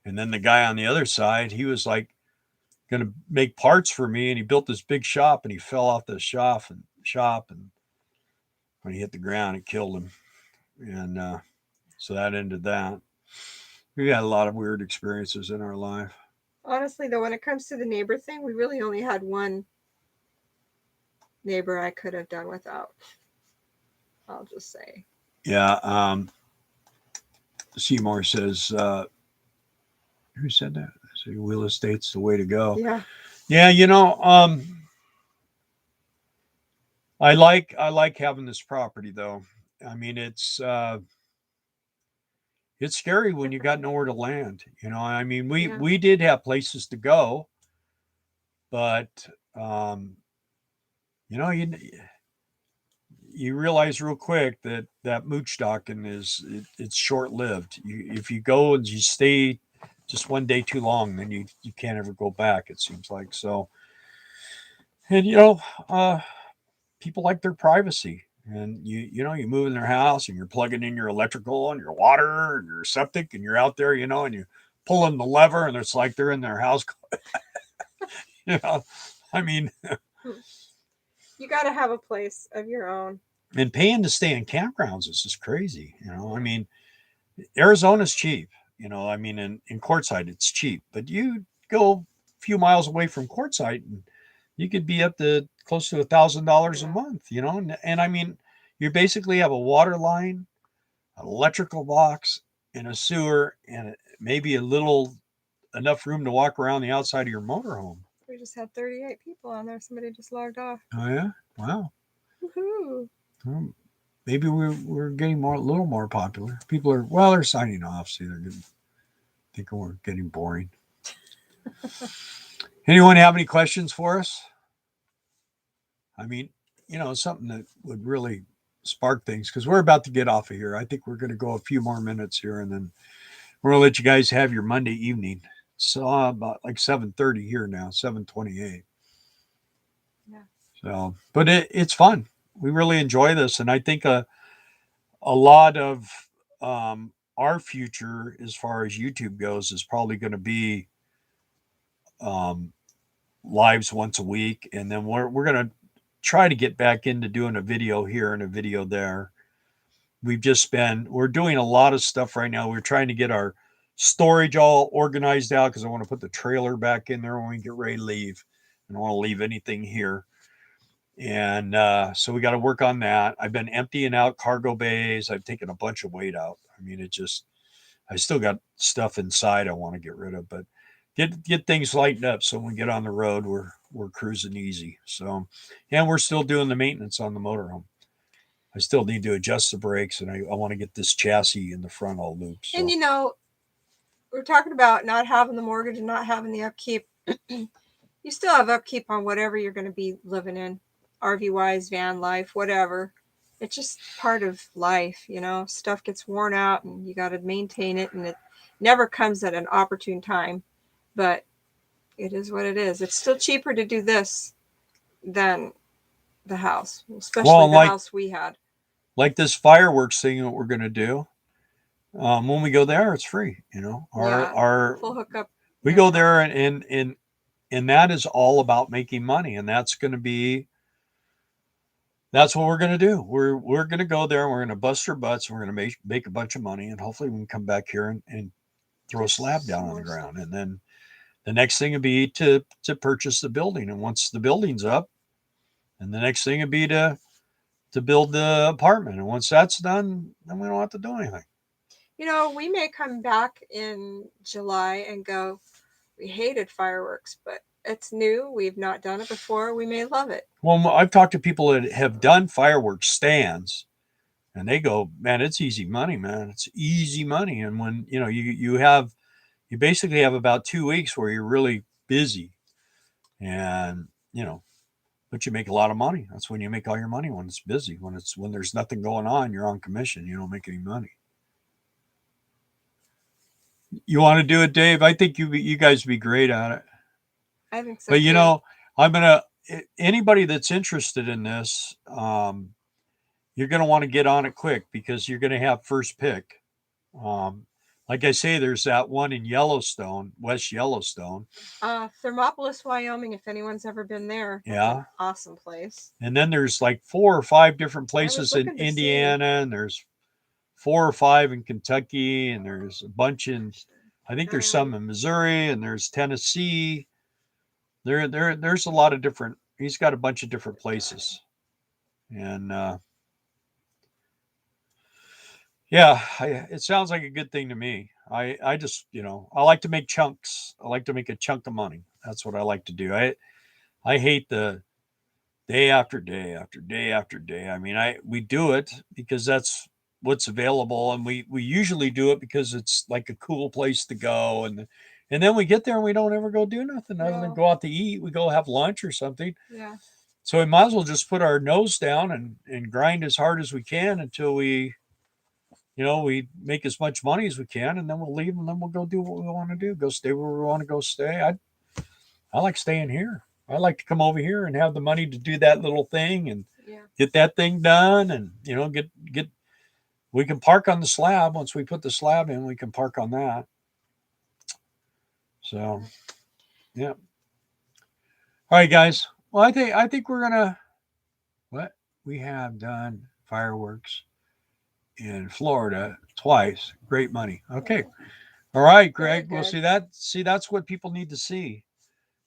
And then the guy on the other side, he was like going to make parts for me, and he built this big shop, and he fell off the shop, and when he hit the ground, it killed him. And so that ended that. We had a lot of weird experiences in our life. Honestly, though, when it comes to the neighbor thing, we really only had one neighbor I could have done without. I'll just say. Yeah. Seymour says, who said that? So real estate's the way to go. Yeah. Yeah, you know, I like having this property though. I mean, it's scary when you got nowhere to land. You know, I mean, we did have places to go, but you know, you realize real quick that mooch docking it's short lived. If you go and you stay just one day too long, then you can't ever go back. It seems like so. And you know, people like their privacy. And you know, you move in their house and you're plugging in your electrical and your water and your septic, and you're out there, you know, and you pulling the lever, and it's like they're in their house. You know, I mean, you got to have a place of your own. And paying to stay in campgrounds is just crazy. You know, I mean, Arizona's cheap. You know, I mean, in Quartzsite it's cheap, but you go a few miles away from Quartzsite, and you could be up to close to $1,000 a month, you know? And I mean, you basically have a water line, an electrical box, and a sewer, and maybe enough room to walk around the outside of your motorhome. We just had 38 people on there. Somebody just logged off. Oh yeah? Wow. Woohoo. Well, maybe we're getting a little more popular. People they're signing off, so they're thinking we're getting boring. Anyone have any questions for us? I mean, you know, something that would really spark things, because we're about to get off of here. I think we're going to go a few more minutes here, and then we're going to let you guys have your Monday evening. So about like 7:30 here now, 7:28. Yeah. So, but it's fun. We really enjoy this, and I think a lot of our future, as far as YouTube goes, is probably going to be lives once a week, and then we're going to try to get back into doing a video here and a video there. We're doing a lot of stuff right now. We're trying to get our storage all organized out, because I want to put the trailer back in there when we get ready to leave. I don't want to leave anything here. And so we got to work on that. I've been emptying out cargo bays. I've taken a bunch of weight out. I mean, I still got stuff inside I want to get rid of, but get things lightened up so when we get on the road, we're cruising easy. So, and we're still doing the maintenance on the motorhome. I still need to adjust the brakes, and I want to get this chassis in the front all looped. So. And you know, we're talking about not having the mortgage and not having the upkeep. You still have upkeep on whatever you're going to be living in, RV wise, van life, whatever. It's just part of life, you know. Stuff gets worn out, and you got to maintain it, and it never comes at an opportune time. But it is what it is. It's still cheaper to do this than the house, especially the house we had. Like this fireworks thing that we're going to do. When we go there, it's free. Yeah. Our Full hookup. we Yeah. go there and that is all about making money, and that's what we're going to do. We're going to go there and we're going to bust our butts and we're going to make a bunch of money, and hopefully we can come back here and throw a slab down on the ground. And then the next thing would be to purchase the building. And once the building's up, and the next thing would be to build the apartment. And once that's done, then we don't have to do anything. We may come back in July and go, we hated fireworks, but it's new. We've not done it before. We may love it. Well, I've talked to people that have done fireworks stands, and they go, man, it's easy money, man. It's easy money. And when, you basically have about 2 weeks where you're really busy, and, but you make a lot of money. That's when you make all your money, when it's busy. When there's nothing going on, you're on commission. You don't make any money. You want to do it, Dave? I think you guys would be great at it. I think so. But I'm gonna anybody that's interested in this, you're gonna want to get on it quick because you're gonna have first pick. Like I say, there's that one in Yellowstone, West Yellowstone. Thermopolis, Wyoming, if anyone's ever been there. Yeah. Awesome place. And then there's like 4 or 5 different places in Indiana, and there's 4 or 5 in Kentucky, and there's a bunch I think there's some in Missouri, and there's Tennessee. There's a lot of different, he's got a bunch of different places. And it sounds like a good thing to me. I just, I like to make chunks. I like to make a chunk of money. That's what I like to do. I hate the day after day after day after day. I mean, we do it because that's what's available, and we usually do it because it's like a cool place to go, and then we get there and we don't ever go do nothing other than go out to eat. We go have lunch or something. Yeah. So we might as well just put our nose down and grind as hard as we can until we make as much money as we can, and then we'll leave, and then we'll go do what we want to do. Go stay where we want to go stay. I like staying here. I like to come over here and have the money to do that little thing and get that thing done, and get. We can park on the slab. Once we put the slab in, we can park on that. So, yeah. All right, guys. Well, I think we're gonna. What we have done fireworks in Florida twice. Great money. Okay. All right, Greg. Well, see that's what people need to see,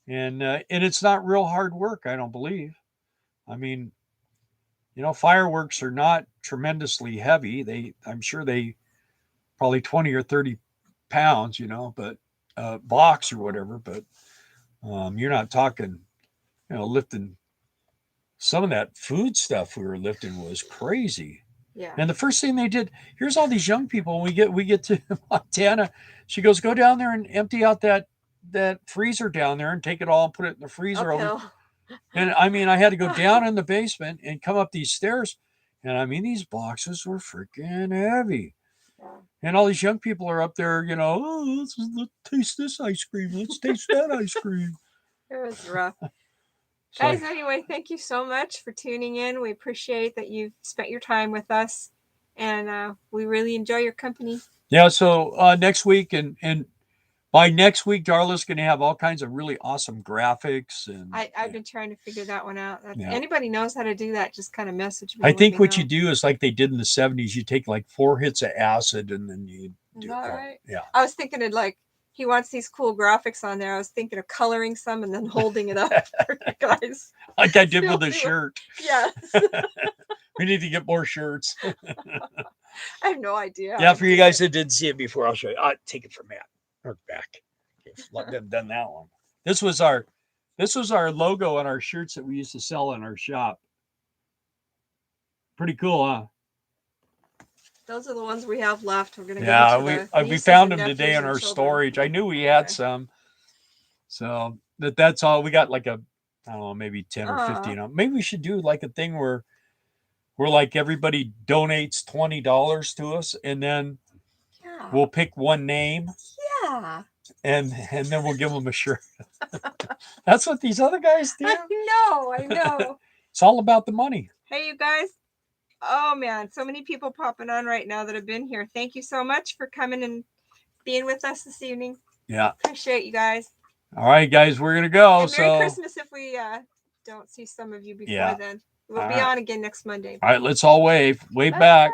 and it's not real hard work. I don't believe. I mean, fireworks are not tremendously heavy. I'm sure they probably 20 or 30 pounds, but box or whatever. But you're not talking, lifting. Some of that food stuff we were lifting was crazy. Yeah. And the first thing they did, here's all these young people. When we get to Montana, she goes, go down there and empty out that freezer down there and take it all and put it in the freezer. And I mean, I had to go down in the basement and come up these stairs. And I mean, these boxes were freaking heavy. Yeah. And all these young people are up there, let's taste this ice cream. Let's taste that ice cream. It was rough. Guys, anyway, thank you so much for tuning in. We appreciate that you've spent your time with us, and we really enjoy your company. Yeah, so next week, and by next week, Darla's going to have all kinds of really awesome graphics. And I've been trying to figure that one out. Anybody knows how to do that, just kind of message me. I think what you do is like they did in the 70s. You take like 4 hits of acid, and then you do it. All right. Yeah. I was thinking of like, he wants these cool graphics on there. I was thinking of coloring some and then holding it up for you guys. Like I did with the shirt. Yes. We need to get more shirts. I have no idea. Yeah, for you guys that didn't see it before, I'll show you. I'll take it from Matt. Or back. Let them done that one. This was our logo on our shirts that we used to sell in our shop. Pretty cool, huh? Those are the ones we have left. We're gonna we found them today in our storage. I knew we had some, so that's all. We got like I don't know, maybe 10 or 15. Maybe we should do like a thing where like everybody donates $20 to us, and then we'll pick one name. Yeah. And then we'll give them a shirt. That's what these other guys do. I know. It's all about the money. Hey, you guys. Oh man, so many people popping on right now that have been here. Thank you so much for coming and being with us this evening. Yeah. Appreciate you guys. All right, guys, we're gonna go. And Merry So Christmas if we don't see some of you before then. We'll All be right. on again next Monday. All right, let's all wave. Wave Bye. back.